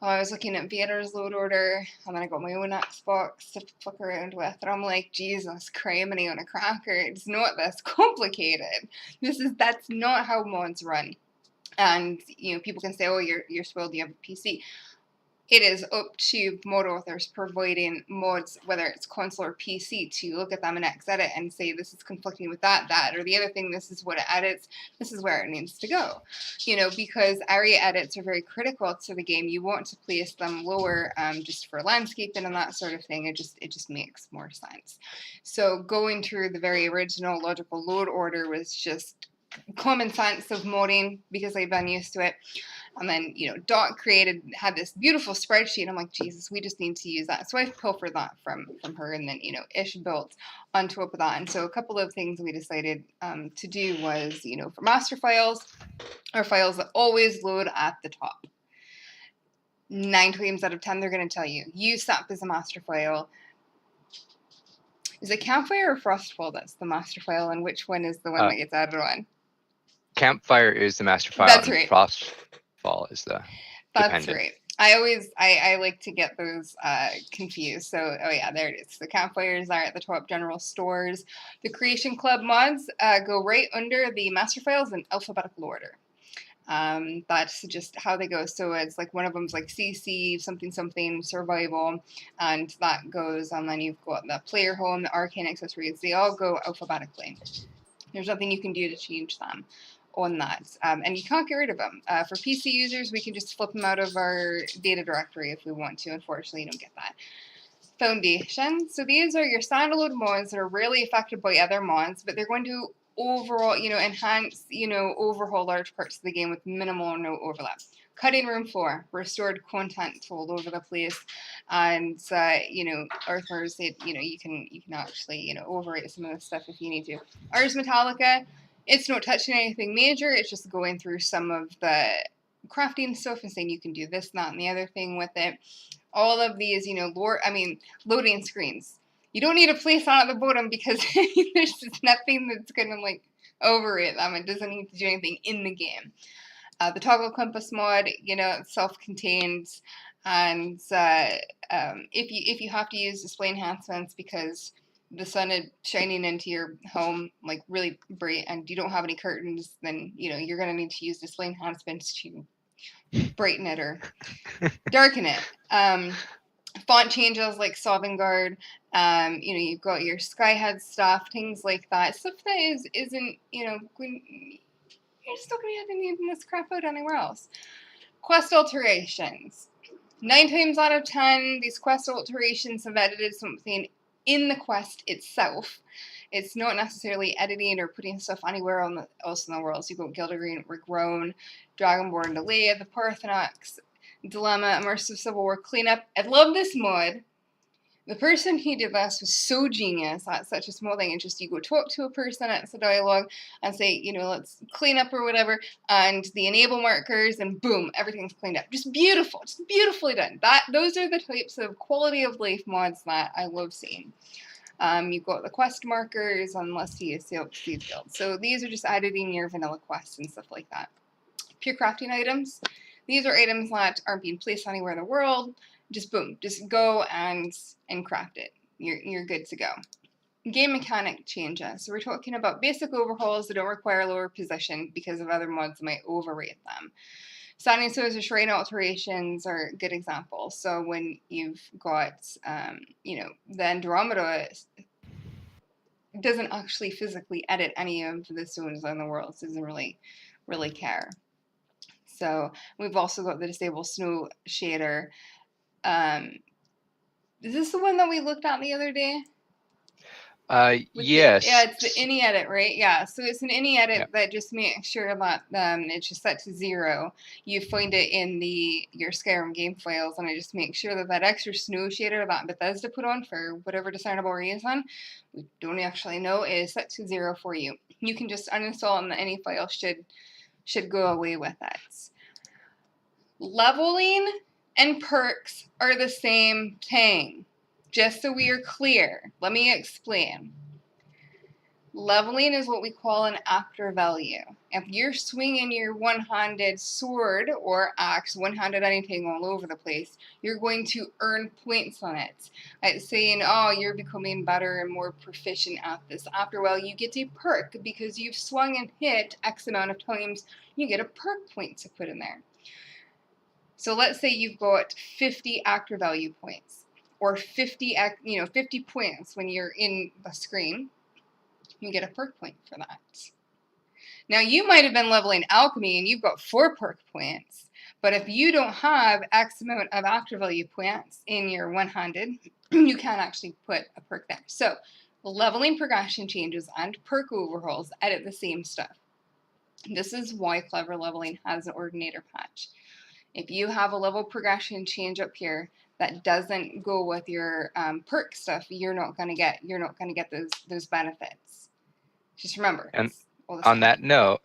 I was looking at Vader's load order, and then I got my own Xbox to fuck around with, and I'm like, Jesus, criminy on a cracker, it's not this complicated. That's not how mods run. And people can say, oh, you're spoiled, you have a PC. It is up to mod authors providing mods, whether it's console or PC, to look at them in Xedit and say, this is conflicting with that, or the other thing, this is what it edits, this is where it needs to go. Because area edits are very critical to the game. You want to place them lower just for landscaping and that sort of thing. It just makes more sense. So going through the very original logical load order was just common sense of modding because I've been used to it. And then, Dot had this beautiful spreadsheet. I'm like, Jesus, we just need to use that. So I pilfered that from her, and then, Ish built on top of that. And so a couple of things we decided to do was, for master files, or files that always load at the top. 9 times out of 10, they're going to tell you, use SAP as a master file. Is it Campfire or Frostfall that's the master file, and which one is the one that gets added on? Campfire is the master file. That's right. Frostfall is the That's dependent. right. I like to get those confused. So, oh yeah, there it is. The campfires are at the top, general stores. The Creation Club mods go right under the master files in alphabetical order. That's just how they go. So it's like one of them's like CC something something survival, and that goes. And then you've got the player home, the arcane accessories. They all go alphabetically. There's nothing you can do to change them on that, and you can't get rid of them. For PC users, we can just flip them out of our data directory if we want to. Unfortunately, you don't get that. Foundation. So these are your standalone mods that are rarely affected by other mods, but they're going to overall, enhance, overhaul large parts of the game with minimal or no overlap. Cutting room floor, restored content all over the place, and Arthur said, you can actually, overwrite some of this stuff if you need to. Ars Metallica, it's not touching anything major. It's just going through some of the crafting stuff and saying you can do this, that, and the other thing with it. All of these, loading screens. You don't need to place on at the bottom because there's just nothing that's going to overrate them. It doesn't need to do anything in the game. The toggle compass mod, self-contained, and if you have to use display enhancements because the sun is shining into your home really bright and you don't have any curtains, then you're going to need to use display enhancements to brighten it or darken it. Font changes like Sovngarde, you've got your Skyhead stuff, things like that. Stuff that isn't, you're still going to be needing this crap out anywhere else. Quest alterations. 9 times out of 10, these quest alterations have edited something in the quest itself. It's not necessarily editing or putting stuff anywhere else in the world. So you've got Gildergreen, Regrown, Dragonborn Delay, the Parthenax, Dilemma, Immersive Civil War Cleanup. I love this mod. The person who did this was so genius. That's such a small thing. And just you go talk to a person, it's a dialogue, and say, let's clean up or whatever, and the enable markers, and boom, everything's cleaned up. Just beautiful. Just beautifully done. Those are the types of quality of life mods that I love seeing. You've got the quest markers and let's see, seed build. So these are just added in your vanilla quests and stuff like that. Pure crafting items. These are items that aren't being placed anywhere in the world. Just boom, just go and craft it. You're good to go. Game mechanic changes. So we're talking about basic overhauls that don't require lower position because of other mods that might overrate them. Standing stones or shrine alterations are good examples. So when you've got, the Andromeda doesn't actually physically edit any of the stones in the world. So it doesn't really care. So we've also got the disable snow shader. Is this the one that we looked at the other day? Yes. It's the ini edit, right? Yeah, so it's an ini edit that just makes sure that it's just set to 0. You find it in your Skyrim game files, and it just makes sure that extra snow shader that Bethesda put on for whatever discernible reason, we don't actually know, is set to 0 for you. You can just uninstall it, and the ini file should go away with it. Leveling and perks are the same thing. Just so we are clear, let me explain. Leveling is what we call an after value. If you're swinging your one-handed sword or axe, one-handed anything all over the place, you're going to earn points on it. It's saying, oh, you're becoming better and more proficient at this. After a while, you get a perk because you've swung and hit X amount of times. You get a perk point to put in there. So let's say you've got 50 after value points, or 50 points when you're in the screen. You get a perk point for that. Now you might have been leveling alchemy and you've got 4 perk points, but if you don't have X amount of after value points in your one-handed, you can't actually put a perk there. So leveling progression changes and perk overhauls edit the same stuff. This is why Clever Leveling has an Ordinator patch. If you have a level progression change up here that doesn't go with your perk stuff, you're not gonna get those benefits. Just remember. And on that note,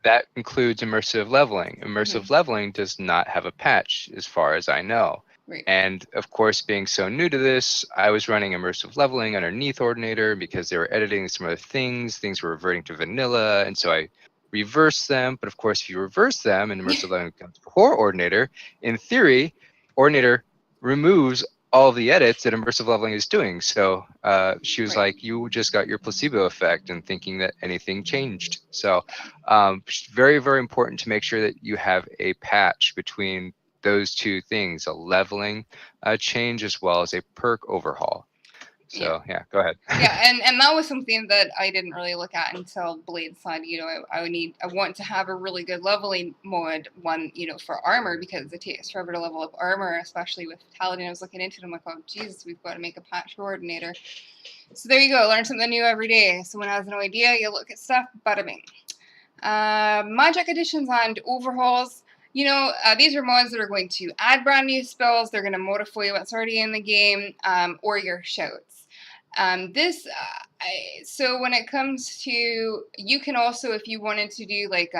that includes immersive leveling. Immersive leveling does not have a patch, as far as I know. Right. And of course, being so new to this, I was running immersive leveling underneath Ordinator because they were editing some other things. Things were reverting to vanilla, and so I reverse them. But of course, if you reverse them and immersive leveling comes before Ordinator, in theory, Ordinator removes all of the edits that immersive leveling is doing. So she was like, you just got your placebo effect and thinking that anything changed. So very, very important to make sure that you have a patch between those two things, a leveling change as well as a perk overhaul. So yeah, go ahead. Yeah, and that was something that I didn't really look at until Blade said, I want to have a really good leveling mod one, for armor, because it takes forever to level up armor, especially with Paladin. I was looking into it, I'm like, oh Jesus, we've got to make a patch for Ordinator. So there you go, learn something new every day. Someone has no idea, you look at stuff, bada bing. Magic additions and overhauls. You know, these are mods that are going to add brand new spells. They're going to modify what's already in the game, or your shouts. So when it comes to, you can also, if you wanted to do like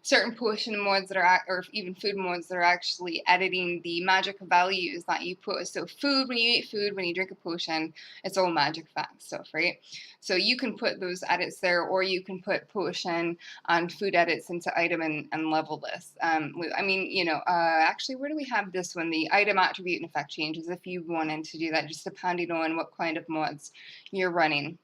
certain potion mods that are, or even food mods that are actually editing the magic values that you put. So food, when you eat food, when you drink a potion, it's all magic fact stuff, right? So you can put those edits there, or you can put potion and food edits into item and level lists. I mean, you know, actually, where do we have this one? The item attribute and effect changes, if you wanted to do that, just depending on what kind of mods you're running.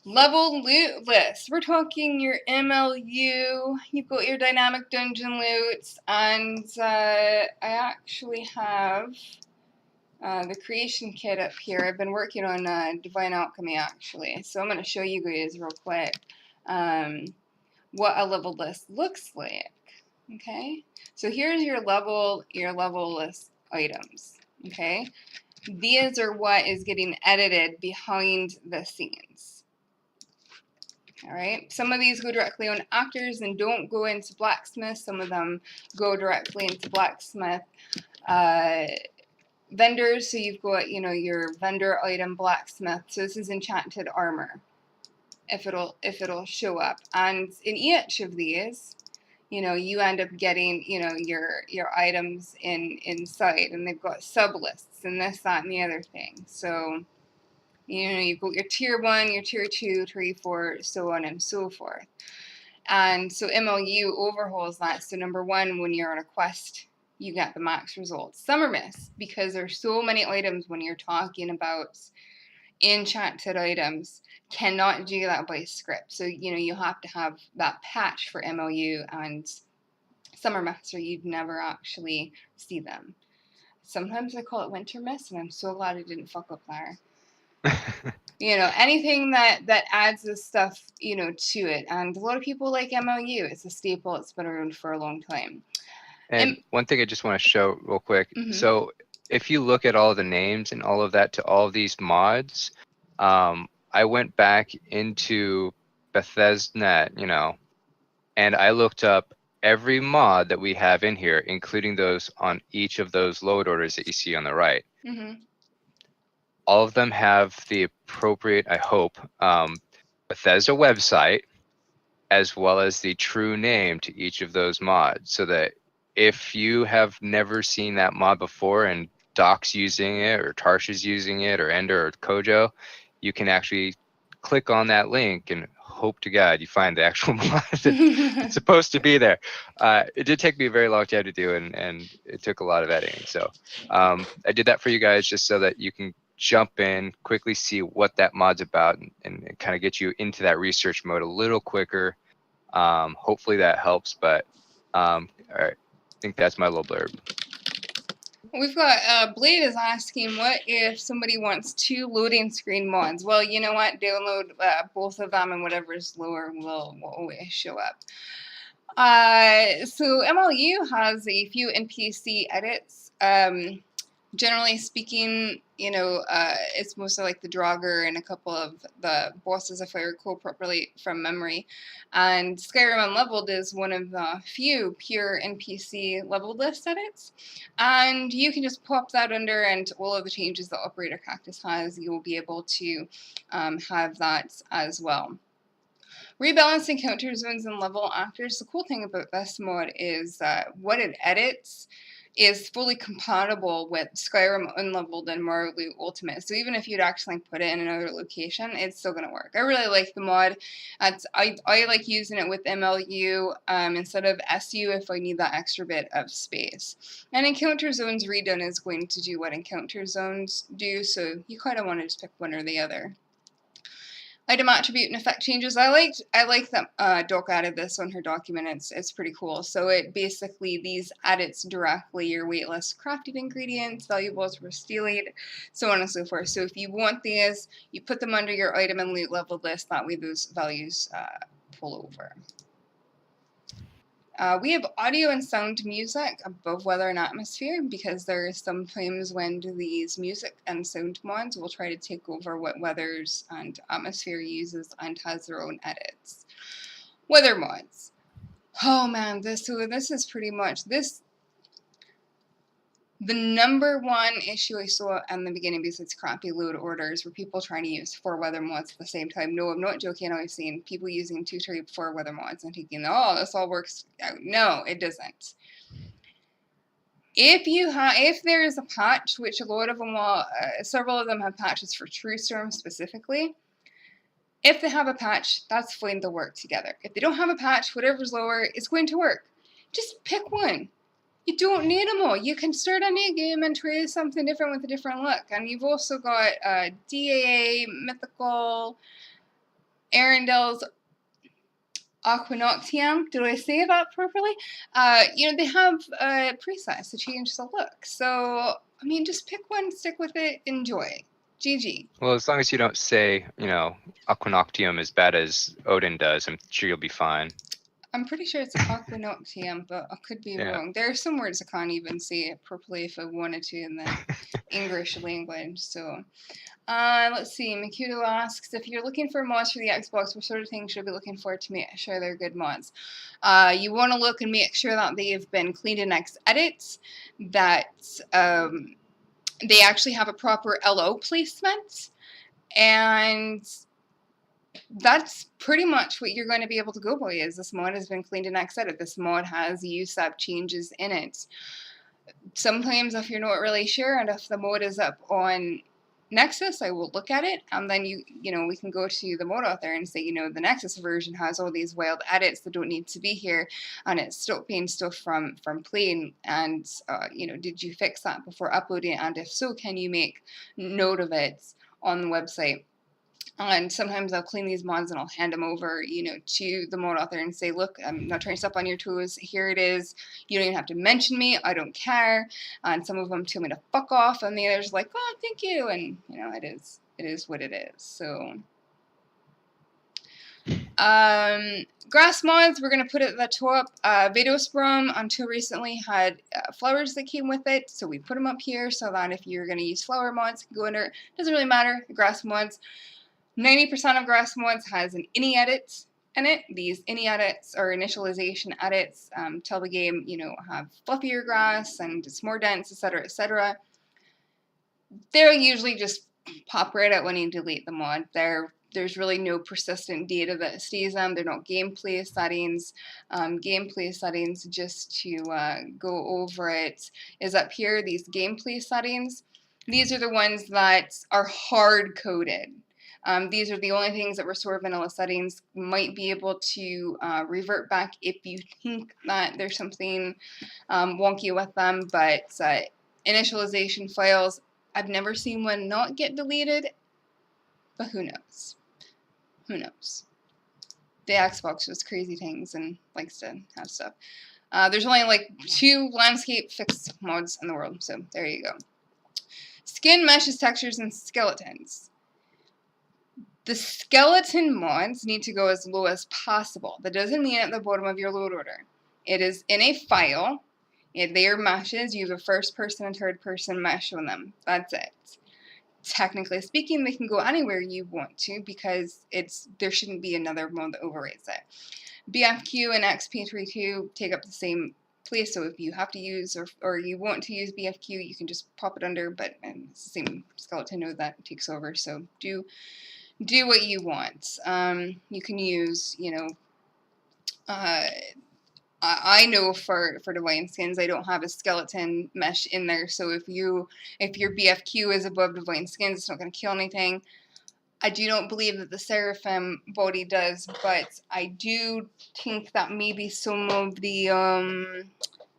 Level loot list. We're talking your MLU. You've got your dynamic dungeon loots, and I actually have the creation kit up here. I've been working on Divine Alchemy actually, so I'm going to show you guys real quick what a level list looks like. Okay, so here's your level list items. Okay, these are what is getting edited behind the scenes. All right, some of these go directly on actors and don't go into blacksmith. Some of them go directly into blacksmith. Vendors, so you've got, you know, your vendor item blacksmith. So this is enchanted armor, if it'll show up. And in each of these, you know, you end up getting, you know, your items inside, and they've got sub lists and this, that, and the other thing. So, you know, you've got your tier 1, your tier 2, 3, 4, so on and so forth. And so MLU overhauls that. So number 1, when you're on a quest, you get the max results. Summer Mist, because there's so many items when you're talking about enchanted items, cannot do that by script. So, you know, you have to have that patch for MLU and Summer Mist, or you'd never actually see them. Sometimes I call it Winter Mist, and I'm so glad I didn't fuck up there. You know, anything that adds this stuff, you know, to it. And a lot of people like MLU. It's a staple. It's been around for a long time. And one thing I just want to show real quick. Mm-hmm. So if you look at all the names and all of that to all of these mods, I went back into Bethesda, you know, and I looked up every mod that we have in here, including those on each of those load orders that you see on the right. Mm-hmm. All of them have the appropriate, I hope, Bethesda website, as well as the true name to each of those mods, so that if you have never seen that mod before and Doc's using it, or Tarsh is using it, or Ender or Kojo, you can actually click on that link and hope to God you find the actual mod that's supposed to be there. It did take me a very long time to do, and it took a lot of editing. So I did that for you guys just so that you can jump in, quickly see what that mod's about, and kind of get you into that research mode a little quicker. Hopefully that helps, but all right, I think that's my little blurb. We've got Blade is asking, what if somebody wants 2 loading screen mods? Well, you know what? Download both of them, and whatever is lower will always show up. So MLU has a few NPC edits. Generally speaking, you know, it's mostly like the Draugr and a couple of the bosses, if I recall properly from memory. And Skyrim Unleveled is one of the few pure NPC level list edits. And you can just pop that under, and all of the changes that Operator Cactus has, you'll be able to have that as well. Rebalance encounter zones and level actors. The cool thing about this mod is what it edits is fully compatible with Skyrim Unleveled and Marleau Ultimate. So even if you'd actually put it in another location, it's still going to work. I really like the mod. I like using it with MLU instead of SU if I need that extra bit of space. And Encounter Zones Redone is going to do what Encounter Zones do, so you kind of want to just pick one or the other. Item attribute and effect changes. I like that Doc added this on her document. It's pretty cool. So it basically, these edits directly your waitlist crafted ingredients, valuables for stealing, so on and so forth. So if you want these, you put them under your item and loot level list. That way those values pull over. We have audio and sound music above weather and atmosphere because there are some times when these music and sound mods will try to take over what weathers and atmosphere uses and has their own edits. Weather mods. Oh man, this is pretty much this. The number one issue I saw in the beginning, besides crappy load orders, were people trying to use 4 weather mods at the same time. No, I'm not joking. I've seen people using 2, 3, 4 weather mods and thinking, oh, this all works out. No, it doesn't. If there is a patch, which a lot of them several of them have patches for True Storm specifically. If they have a patch, that's fine, they'll work together. If they don't have a patch, whatever's lower is going to work. Just pick one. You don't need them all. You can start a new game and try something different with a different look. And you've also got DAA, Mythical, Arendelle's Aquanoctium. Did I say that properly? They have presets to change the look. So, I mean, just pick one, stick with it, enjoy. GG. Well, as long as you don't say, Aquanoctium as bad as Odin does, I'm sure you'll be fine. I'm pretty sure it's Aquanoctium, but I could be wrong. There are some words I can't even say it properly if I wanted to in the English language. So, let's see. Makuto asks, if you're looking for mods for the Xbox, what sort of things should I be looking for to make sure they're good mods? You want to look and make sure that they've been cleaned in X edits, that they actually have a proper LO placement, and that's pretty much what you're going to be able to go by. Is this mod has been cleaned in Xedit. This mod has USAP changes in it. Sometimes if you're not really sure and if the mod is up on Nexus, I will look at it, and then we can go to the mod author and say, the Nexus version has all these wild edits that don't need to be here, and it's stopping stuff from playing, and did you fix that before uploading it, and if so, can you make note of it on the website? And sometimes I'll clean these mods and I'll hand them over, to the mod author and say, look, I'm not trying to step on your toes. Here it is. You don't even have to mention me. I don't care. And some of them tell me to fuck off, and the others like, oh, thank you. And it is what it is. So, grass mods, we're gonna put it at the top. Vadosperm until recently had flowers that came with it, so we put them up here so that if you're gonna use flower mods, you can go under. It doesn't really matter. The grass mods. 90% of grass mods has an ini edit in it. These ini edits or initialization edits tell the game, have fluffier grass and it's more dense, etc., etc. They'll usually just pop right out when you delete the mod. There's really no persistent data that stays them. They're not gameplay settings. Gameplay settings, just to go over it, is up here. These gameplay settings. These are the ones that are hard-coded. These are the only things that restore vanilla settings. Might be able to revert back if you think that there's something wonky with them, but initialization files, I've never seen one not get deleted, but who knows? Who knows? The Xbox does crazy things and likes to have stuff. There's only like 2 landscape fix mods in the world, so there you go. Skin, meshes, textures, and skeletons. The skeleton mods need to go as low as possible. That doesn't mean at the bottom of your load order. It is in a file. They are meshes. You have a first person and third person mesh on them. That's it. Technically speaking, they can go anywhere you want to because there shouldn't be another mod that overrides it. BFQ and XP32 take up the same place, so if you have to use or you want to use BFQ, you can just pop it under, but it's the same skeleton node that takes over, so do what you want. You can use, I know for Divine Skins, I don't have a skeleton mesh in there, so if your BFQ is above Divine Skins, it's not going to kill anything. I do not believe that the Seraphim body does, but I do think that maybe some of the,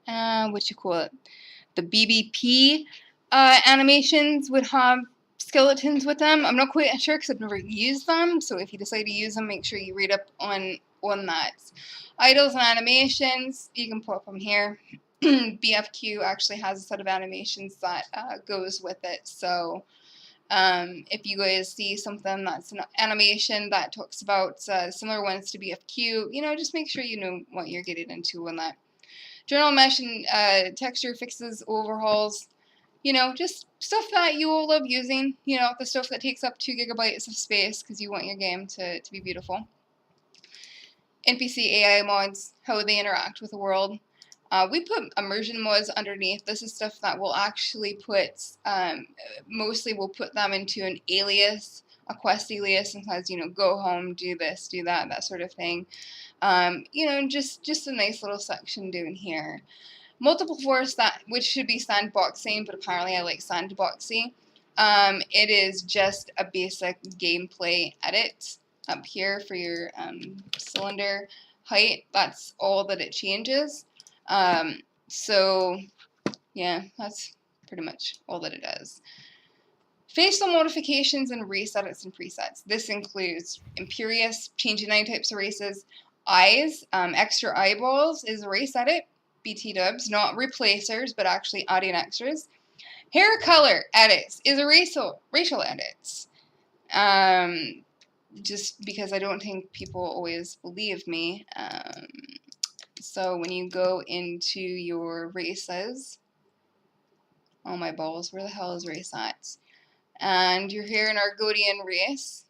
the BBP animations would have skeletons with them. I'm not quite sure because I've never used them, so if you decide to use them, make sure you read up on that. Idols and animations, you can pop them here. BFQ actually has a set of animations that goes with it, so If you guys see something that's an animation that talks about similar ones to BFQ, just make sure you know what you're getting into on that. General mesh and texture fixes, overhauls, just stuff that you will love using, the stuff that takes up 2 gigabytes of space because you want your game to be beautiful. NPC AI mods, how they interact with the world. We put immersion mods underneath. This is stuff that we'll actually put, mostly we'll put them into an alias, a quest alias, sometimes, go home, do this, do that, that sort of thing. Just a nice little section down here. Multiple force, which should be sandboxing, but apparently I like sandboxing. It is just a basic gameplay edit up here for your cylinder height. That's all that it changes. So yeah, that's pretty much all that it does. Facial modifications and race edits and presets. This includes Imperious, changing 9 types of races, eyes, extra eyeballs is a race edit, BT dubs, not replacers, but actually adding extras. Hair color edits is a racial edits. Just because I don't think people always believe me. So when you go into your races, oh my balls, where the hell is race at? And you're here in Argonian race.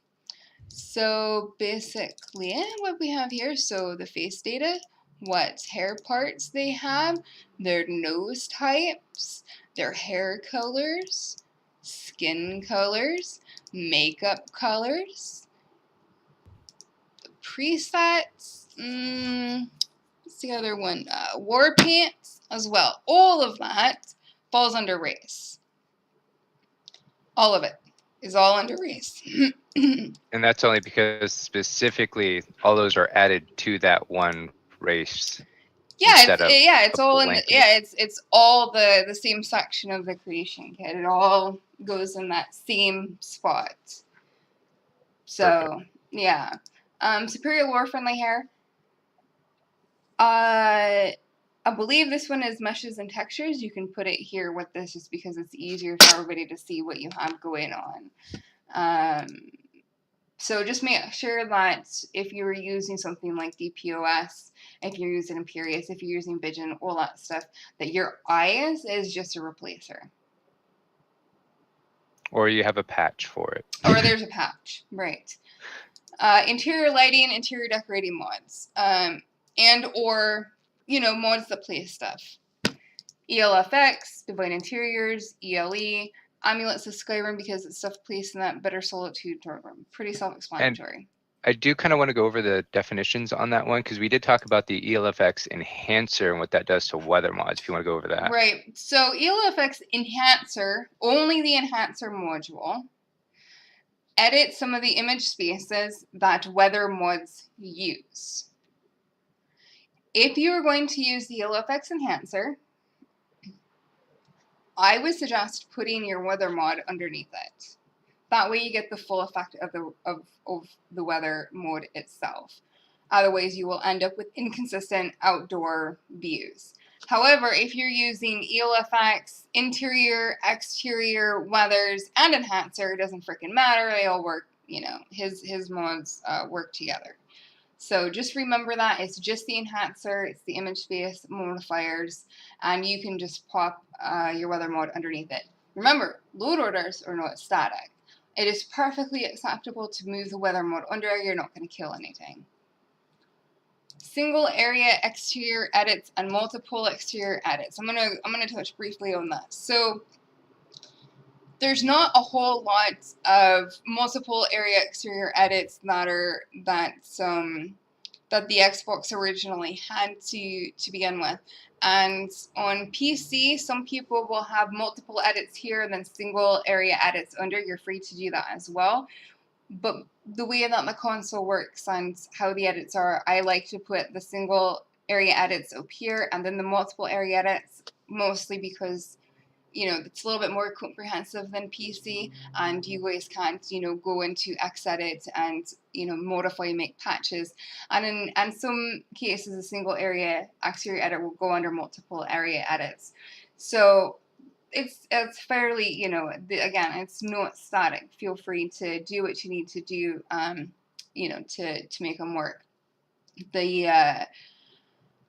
So basically what we have here, so the face data, what hair parts they have, their nose types, their hair colors, skin colors, makeup colors, the presets, what's the other one? War pants as well. All of that falls under race. All of it is all under race. And that's only because specifically all those are added to that one race. It's all in it's all the same section of the creation kit. It all goes in that same spot. So perfect. Yeah. Superior lore friendly hair. I believe this one is meshes and textures. You can put it here with this just because it's easier for everybody to see what you have going on. So just make sure that if you're using something like DPoS, if you're using Imperious, if you're using Vision, all that stuff, that your eyes is just a replacer. Or you have a patch for it. Or there's a patch, right. Interior lighting, interior decorating mods. And or, mods that place stuff. ELFX, Divine Interiors, ELE, Amulets of Skyrim because it's stuff placed in that Bitter Solitude room. Pretty self-explanatory. And I do kind of want to go over the definitions on that one because we did talk about the ELFX Enhancer and what that does to weather mods, if you want to go over that. Right. So ELFX Enhancer, only the Enhancer module, edits some of the image spaces that weather mods use. If you are going to use the ELFX Enhancer, I would suggest putting your weather mod underneath it. That way you get the full effect of the weather mode itself. Otherwise, you will end up with inconsistent outdoor views. However, if you're using ELFX, interior, exterior, weathers, and enhancer, it doesn't freaking matter. They all work, his mods work together. So just remember that it's just the enhancer, it's the image space modifiers, and you can just pop your weather mode underneath it. Remember, load orders are not static. It is perfectly acceptable to move the weather mode under. You're not going to kill anything. Single area exterior edits and multiple exterior edits. I'm gonna touch briefly on that. So there's not a whole lot of multiple area exterior edits that the Xbox originally had to begin with. And on PC, some people will have multiple edits here and then single area edits under. You're free to do that as well. But the way that the console works and how the edits are, I like to put the single area edits up here and then the multiple area edits, mostly because it's a little bit more comprehensive than PC, and you guys can't, go into Xedit and, modify, make patches. And in some cases, a single area exterior edit will go under multiple area edits. So it's fairly, again, it's not static. Feel free to do what you need to do, to make them work. The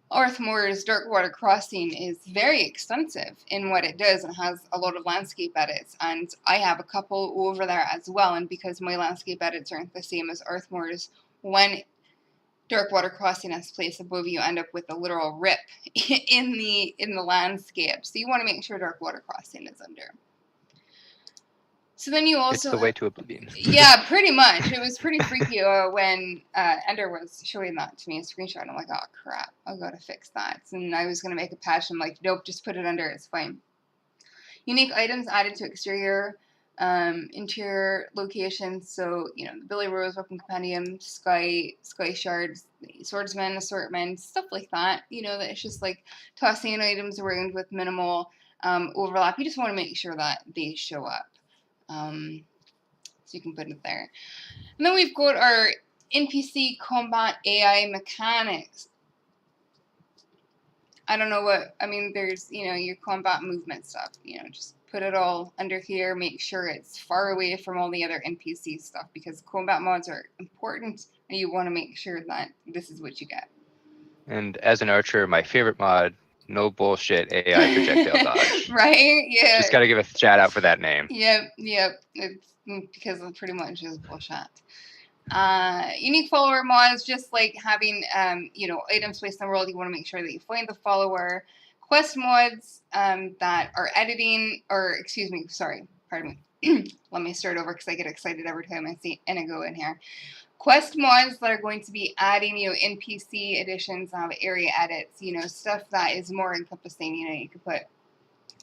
Arthmore's Darkwater Crossing is very extensive in what it does and has a lot of landscape edits, and I have a couple over there as well. And because my landscape edits aren't the same as Arthmore's, when Darkwater Crossing is placed above you, end up with a literal rip in the landscape. So you want to make sure Darkwater Crossing is under. So then you also it's the way to oblivion. Yeah, pretty much. It was pretty freaky when Ender was showing that to me, a screenshot. I'm like, oh crap, I've got to fix that. And I was going to make a patch. I'm like, nope, just put it under. It's fine. Unique items added to exterior, interior locations. So, the Billy Rose Weapon Compendium, Sky Shards, Swordsman Assortment, stuff like that. That it's just like tossing items around with minimal overlap. You just want to make sure that they show up. So you can put it there. And then we've got our NPC combat AI mechanics. I don't know there's, your combat movement stuff, just put it all under here, make sure it's far away from all the other NPC stuff, because combat mods are important and you want to make sure that this is what you get. And as an archer, my favorite mod, no bullshit AI projectile dodge. Right? Yeah. Just got to give a shout out for that name. Yep. It's because it pretty much is bullshit. Unique follower mods, just like having, items placed in the world, you want to make sure that you find the follower. Quest mods that are editing, pardon me. Let me start over because I get excited every time I see Inigo in here. Quest mods that are going to be adding, NPC additions, area edits, stuff that is more encompassing. You could put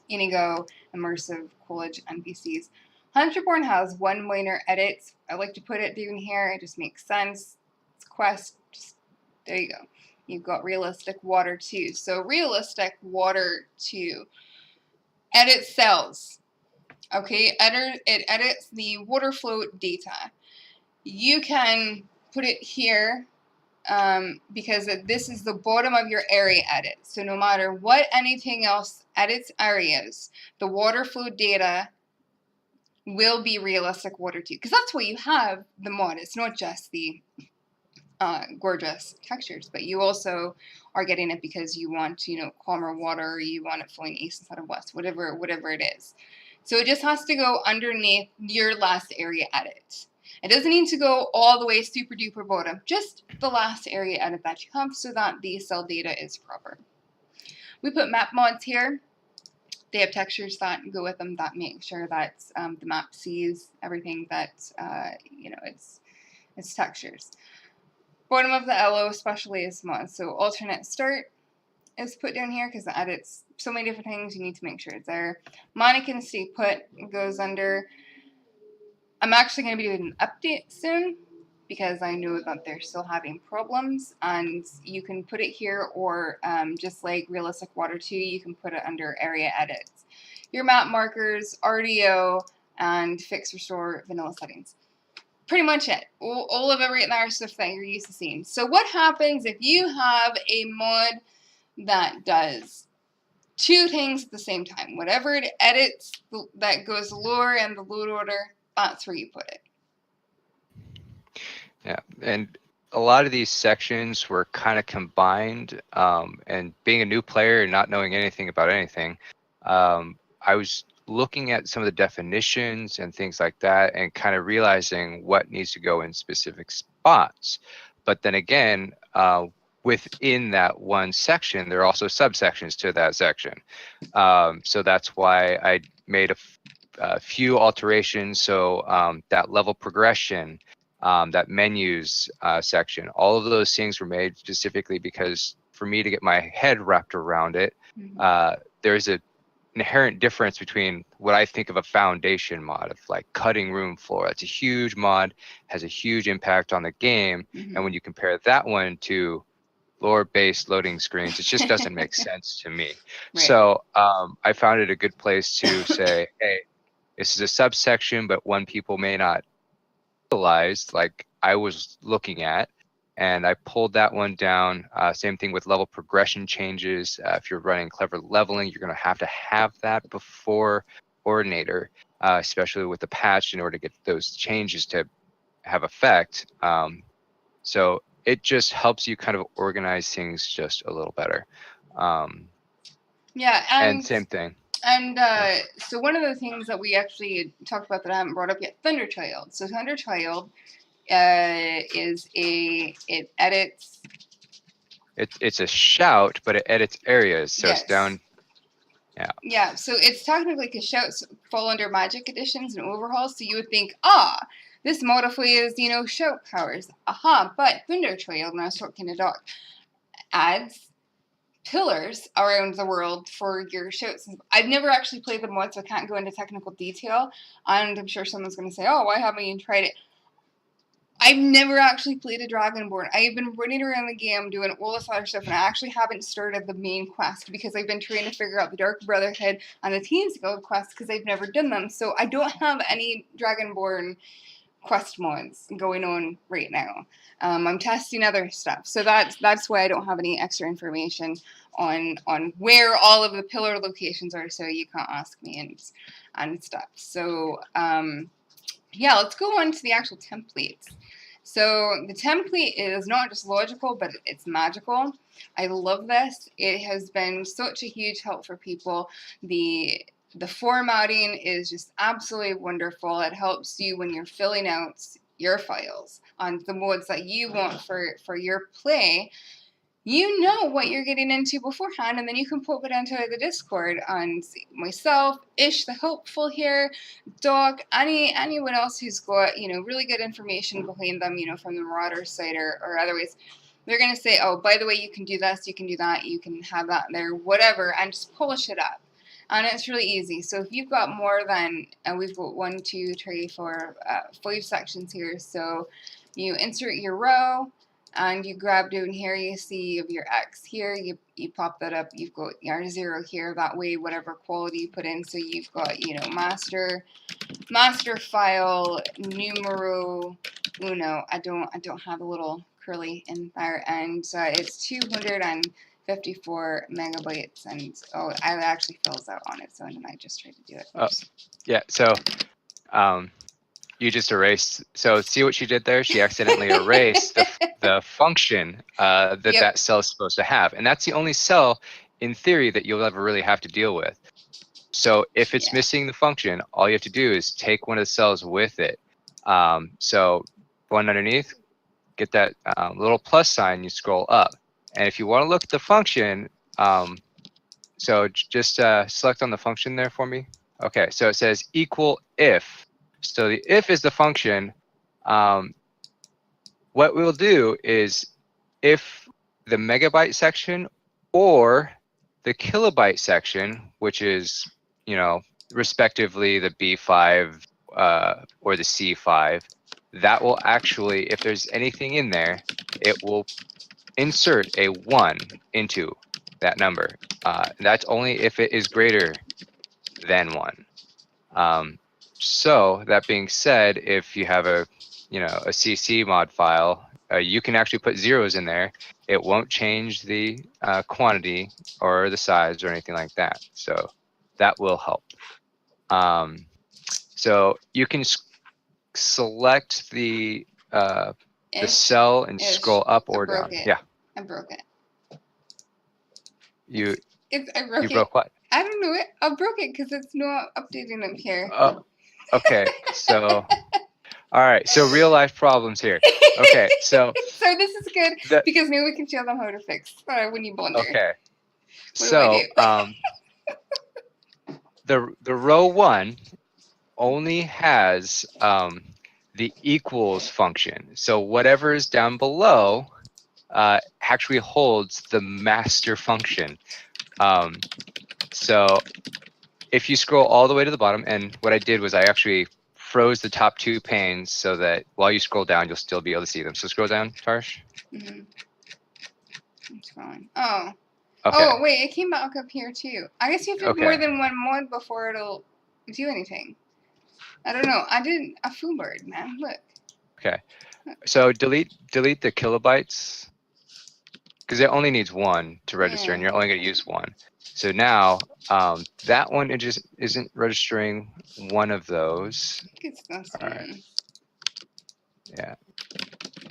Inigo, immersive, Coolidge, NPCs. Hunterborn has one minor edit. I like to put it down here. It just makes sense. It's quest. There you go. You've got realistic water 2. So realistic water 2 edits cells. Okay, it edits the water flow data. You can put it here because this is the bottom of your area edit. So no matter what anything else edits areas, the water flow data will be realistic water 2, because that's what you have the mod. It's not just the gorgeous textures, but you also are getting it because you want, calmer water, you want it flowing east instead of west, whatever it is. So it just has to go underneath your last area edit. It doesn't need to go all the way super duper bottom, just the last area edit that you have so that the cell data is proper. We put map mods here. They have textures that go with them that make sure that the map sees everything that, it's textures. Bottom of the LO, especially is mods. So alternate start is put down here because it edits so many different things. You need to make sure it's there. Mannequin stay put goes under. I'm actually going to be doing an update soon because I know that they're still having problems, and you can put it here, or just like Realistic Water 2, you can put it under area edits. Your map markers, RDO, and fix restore vanilla settings. Pretty much it. All of every other stuff that you're used to seeing. So what happens if you have a mod that does two things at the same time? Whatever it edits that goes lower in the load order, that's where you put it. Yeah, and a lot of these sections were kind of combined, and being a new player and not knowing anything about anything, I was looking at some of the definitions and things like that and kind of realizing what needs to go in specific spots. But then again, within that one section, there are also subsections to that section. So that's why I made a few alterations. So that level progression, that menus section, all of those things were made specifically because for me to get my head wrapped around it, there's an inherent difference between what I think of a foundation mod of like cutting room floor. That's a huge mod, has a huge impact on the game. And when you compare that one to lore-based loading screens, it just doesn't make sense to me. Right. So I found it a good place to say, hey, this is a subsection, but one people may not realize, like I was looking at, and I pulled that one down. Same thing with level progression changes. If you're running clever leveling, you're going to have that before Ordinator, especially with the patch in order to get those changes to have effect. So it just helps you kind of organize things just a little better. Yeah, And same thing. And so one of the things that we actually talked about that I haven't brought up yet, Thunderchild. So Thunderchild it edits. It's a shout, but it edits areas, so Yes. it's down. Yeah. Yeah, so it's technically because shouts fall under magic additions and overhauls. So you would think, this modifies, shout powers. But Thunderchild, when I was talking to Doc, adds pillars around the world for your shouts. I've never actually played the mod, so I can't go into technical detail. And I'm sure someone's going to say, why haven't you tried it? I've never actually played a Dragonborn. I've been running around the game doing all this other stuff, and I actually haven't started the main quest because I've been trying to figure out the Dark Brotherhood and the Teens Guild quest because I've never done them. So I don't have any Dragonborn quest mods going on right now. I'm testing other stuff, so that's why I don't have any extra information on where all of the pillar locations are. So you can't ask me and stuff. So yeah, let's go on to the actual templates. So the template is not just logical, but it's magical. I love this. It has been such a huge help for people. The formatting is just absolutely wonderful. It helps you when you're filling out your files on the modes that you want for your play. You know what you're getting into beforehand, and then you can pop it into the Discord. And myself, Ish the Hopeful here, Doc, anyone else who's got really good information behind them, from the Marauder site or otherwise, they're gonna say, oh, by the way, you can do this, you can do that, you can have that there, whatever, and just polish it up. And it's really easy. So if you've got more than we've got 1, 2, 3, 4, 5 sections here. So you insert your row. And you grab down here, you see of your X here, you pop that up, you've got your 0 here, that way whatever quality you put in, so you've got, master file, numero uno. I don't have a little curly in there, and it's 254 megabytes, and it actually fills out on its own, and I just tried to do it. Yeah, so you just erased. So see what she did there? She accidentally erased the function that cell is supposed to have. And that's the only cell, in theory, that you'll ever really have to deal with. So if it's missing the function, all you have to do is take one of the cells with it. So going underneath, get that little plus sign, you scroll up. And if you want to look at the function, so just select on the function there for me. Okay, so it says equal if. So the if is the function. What we'll do is if the megabyte section or the kilobyte section, which is, respectively the B5 or the C5, that will actually, if there's anything in there, it will insert a 1 into that number. That's only if it is greater than 1. So that being said, if you have a CC mod file, you can actually put zeros in there. It won't change the quantity or the size or anything like that. So that will help. So you can select the cell and scroll up or down. Yeah. I broke it. I broke you broke what? I don't know it. I broke it because it's not updating up here. Oh, okay. So, all right. So real life problems here. Okay. So this is good because now we can show them how to fix when you blunder. Okay. So the row 1 only has the equals function. So whatever is down below actually holds the master function. So if you scroll all the way to the bottom, and what I did was I actually froze the top 2 panes so that while you scroll down, you'll still be able to see them. So scroll down, Tarsh. Mm-hmm. I'm scrolling. Oh. Okay. Oh, wait, it came back up here too. I guess you have to have more than one mod before it'll do anything. I don't know. I did a foo bird, man. Look. Okay. So delete the kilobytes because it only needs one to register, and Yeah. you're only going to use one. So now that one it just isn't registering one of those. I think it's this All right. one. Yeah.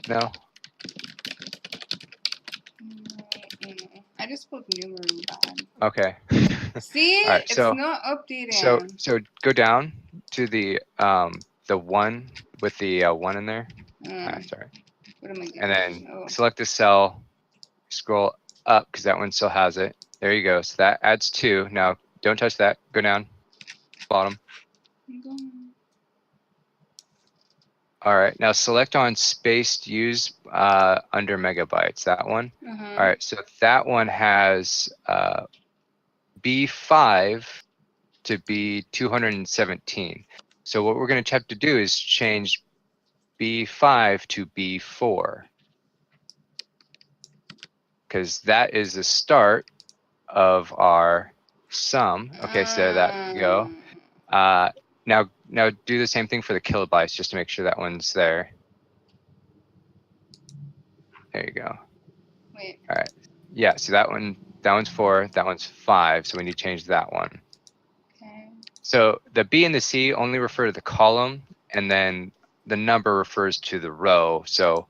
No. I just spelled numeral bad. Okay. See, All right. it's So not updating. go down to the one with the one in there. Sorry. What am I doing? And then Oh. select the cell, scroll up because that one still has it. There you go. So that adds 2. Now don't touch that. Go down, bottom. All right. Now select on spaced use under megabytes. That one. Uh-huh. All right. So that one has B5 to B217. So what we're going to have to do is change B5 to B4. Because that is the start of our sum. Okay, so there that go. Now do the same thing for the kilobytes just to make sure that one's there. There you go. Wait. All right. Yeah, so that one's 4, that one's 5, so we need to change that one. Okay. So the B and the C only refer to the column, and then the number refers to the row. So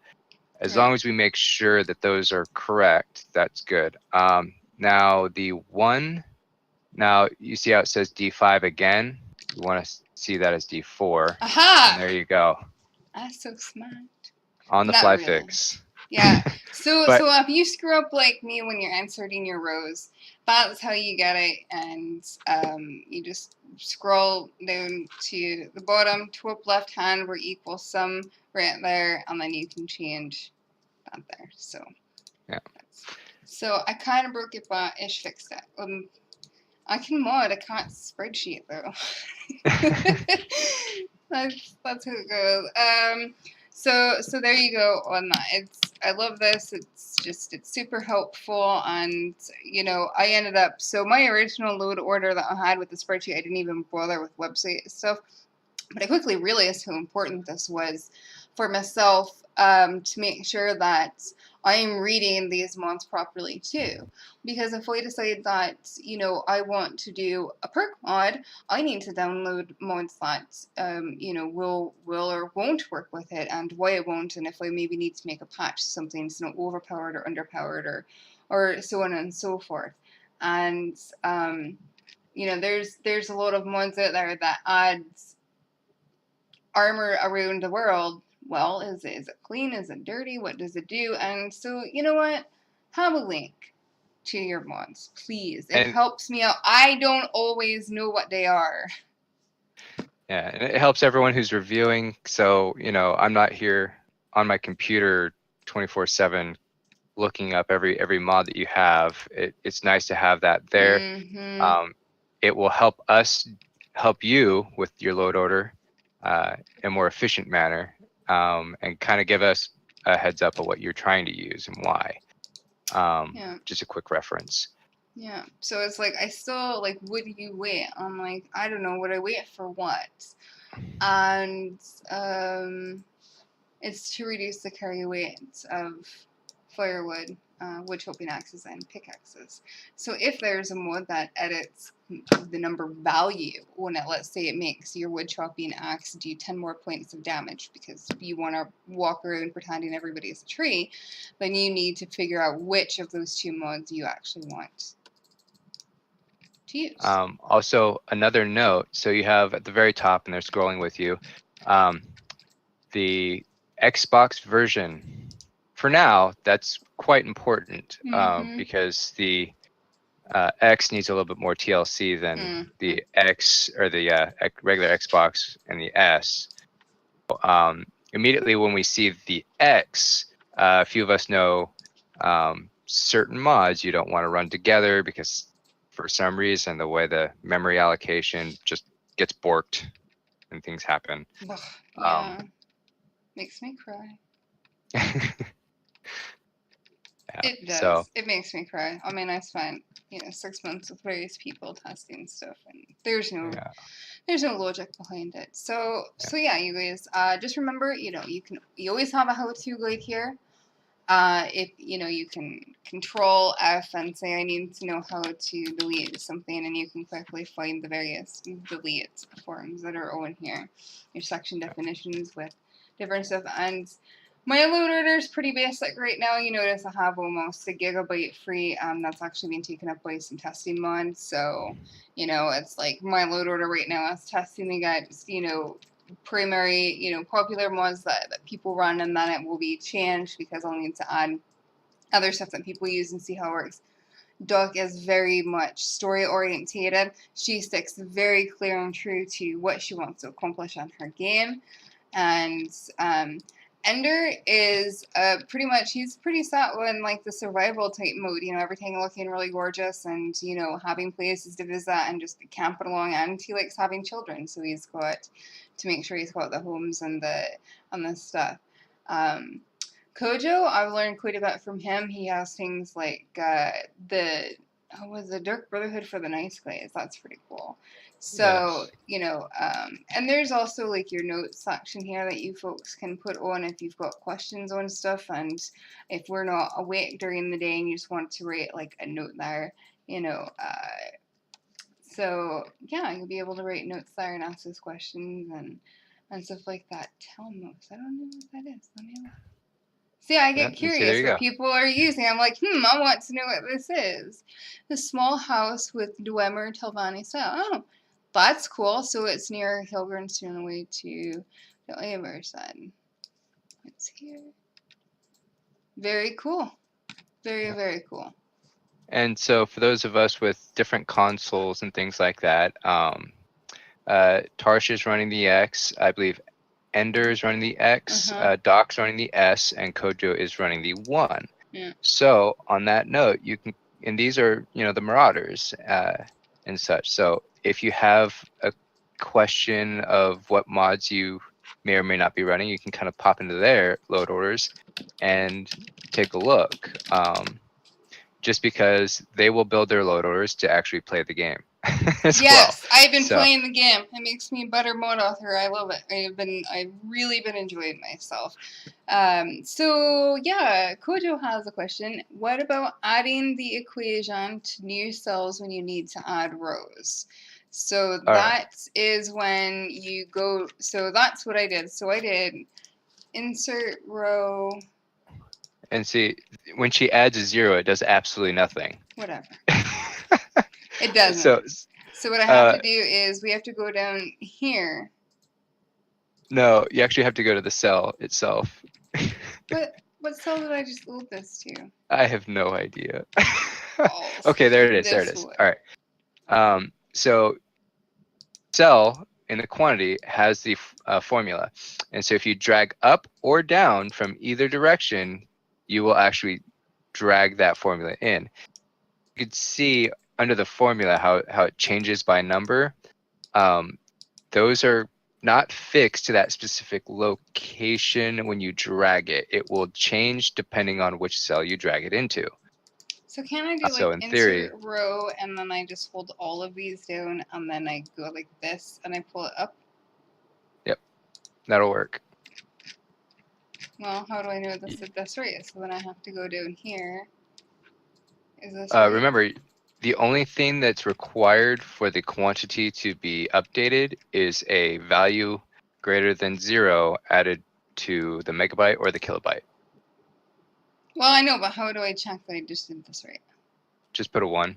as long as we make sure that those are correct, that's good. Now the 1, now you see how it says D5 again? You want to see that as D4. Aha! And there you go. That's so smart. On the Not fly really. fix. Yeah. So But- so if you screw up like me when you're inserting your rows, that's how you get it, and you just scroll down to the bottom, top left hand where equal sum right there, and then you can change that there. So Yeah. So I kind of broke it, but Ish fixed it. I can mod. I can't spreadsheet though. that's how it goes. So there you go on that. I love this. It's super helpful, and I ended up, so my original load order that I had with the spreadsheet, I didn't even bother with website stuff, but I quickly realized how important this was for myself, to make sure that I'm reading these mods properly too. Because if I decide that, I want to do a perk mod, I need to download mods that, will or won't work with it, and why it won't, and if I maybe need to make a patch, something's not overpowered or underpowered or so on and so forth. And, there's a lot of mods out there that adds armor around the world. Well, is it clean? Is it dirty? What does it do? And so, you know what? Have a link to your mods, please. It helps me out. I don't always know what they are. Yeah, and it helps everyone who's reviewing. So, I'm not here on my computer 24/7 looking up every mod that you have. It's nice to have that there. Mm-hmm. It will help us help you with your load order in a more efficient manner, and kind of give us a heads up of what you're trying to use and why. Just a quick reference. Yeah. So it's like, I still, like, what do you wait? I'm like, I don't know. Would I wait for what? And it's to reduce the carry weight of firewood, wood chopping axes, and pickaxes. So if there's a mod that edits the number value on it, let's say it makes your wood chopping axe do 10 more points of damage because you want to walk around pretending everybody's a tree, then you need to figure out which of those 2 mods you actually want to use. Also, another note, so you have at the very top, and they're scrolling with you, the Xbox version. For now, that's quite important, because the X needs a little bit more TLC than the X, or the regular Xbox and the S. Immediately when we see the X, a few of us know certain mods you don't want to run together because for some reason the way the memory allocation just gets borked and things happen. Yeah. Makes me cry. It does. So, it makes me cry. I mean, I spent 6 months with various people testing stuff, and there's there's no logic behind it. So Yeah. so yeah, you guys, just remember, you always have a how-to guide here. If you can control F and say I need to know how to delete something, and you can quickly find the various delete forms that are on here, your section definitions with different stuff. And my load order is pretty basic right now. You notice I have almost a gigabyte free. That's actually been taken up by some testing mods. So it's like my load order right now is testing against primary, popular mods that people run, and then it will be changed because I'll need to add other stuff that people use and see how it works. Duck is very much story orientated. She sticks very clear and true to what she wants to accomplish on her game. And Ender is pretty much, he's pretty set on like the survival type mode, everything looking really gorgeous and, having places to visit and just camping along. And he likes having children, so he's got to make sure he's got the homes and the stuff. Kojo, I've learned quite a bit from him. He has things like the Dark Brotherhood for the Nice Guys. That's pretty cool. So, and there's also like your notes section here that you folks can put on if you've got questions on stuff. And if we're not awake during the day and you just want to write like a note there, so yeah, you'll be able to write notes there and ask those questions and stuff like that. Tell notes. I don't know what that is. Let me look. See, I get curious what people are using. I'm like, I want to know what this is. The small house with Dwemer Telvanni style. Oh, that's cool. So it's near Hilgernstone on the way to the Everside. What's here? Very cool. Very, very cool. And so for those of us with different consoles and things like that, Tarsh is running the X. I believe Ender is running the X, Doc's running the S, and Kojo is running the 1. Yeah. So on that note, you can, and these are, the Marauders and such. So if you have a question of what mods you may or may not be running, you can kind of pop into their load orders and take a look. Just because they will build their load orders to actually play the game. Yes, I've been playing the game. It makes me a better mod author. I love it. I've really been enjoying myself. So yeah, Kojo has a question. What about adding the equation to new cells when you need to add rows? So that is when you go. So that's what I did. So I did insert row. And see, when she adds a 0, it does absolutely nothing. Whatever. It doesn't. So what I have to do is we have to go down here. No, you actually have to go to the cell itself. What cell did I just load this to? I have no idea. Okay, there it is. There it is. All right. So cell in the quantity has the formula. And so if you drag up or down from either direction, you will actually drag that formula in. You could see under the formula how it changes by number. Those are not fixed to that specific location when you drag it. It will change depending on which cell you drag it into. So can I do like insert row and then I just hold all of these down and then I go like this and I pull it up? Yep, that'll work. Well, how do I know that's right? So then I have to go down here. Is this right? Remember, the only thing that's required for the quantity to be updated is a value greater than 0 added to the megabyte or the kilobyte. Well, I know, but how do I check that I just did this right? Just put a 1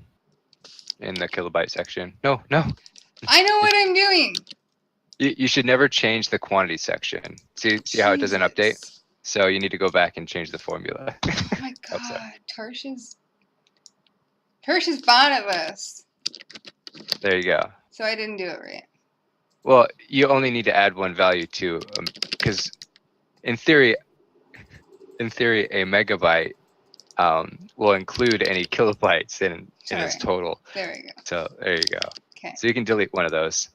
in the kilobyte section. No. I know what I'm doing. You should never change the quantity section. See how it doesn't update? So you need to go back and change the formula. Oh my god, Tarsh is bad at this. There you go. So I didn't do it right. Well, you only need to add 1 value to, because in theory, a megabyte will include any kilobytes in its total. There we go. So there you go. Okay. So you can delete one of those.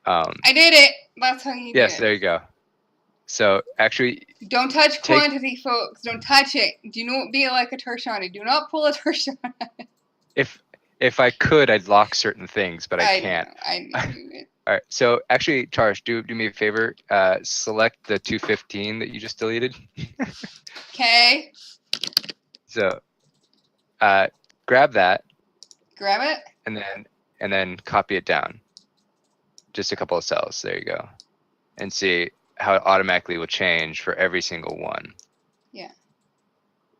I did it. That's how you do it. Yes, there you go. So actually, don't touch quantity, folks. Don't touch it. Do not be like a Tarshani. Do not pull a Tarshani. If I could, I'd lock certain things, but I can't. I know. All right. So actually, Charles, do me a favor. Select the 215 that you just deleted. Okay, So grab that grab it. and then copy it down. Just a couple of cells. There you go. And see how it automatically will change for every single one. Yeah.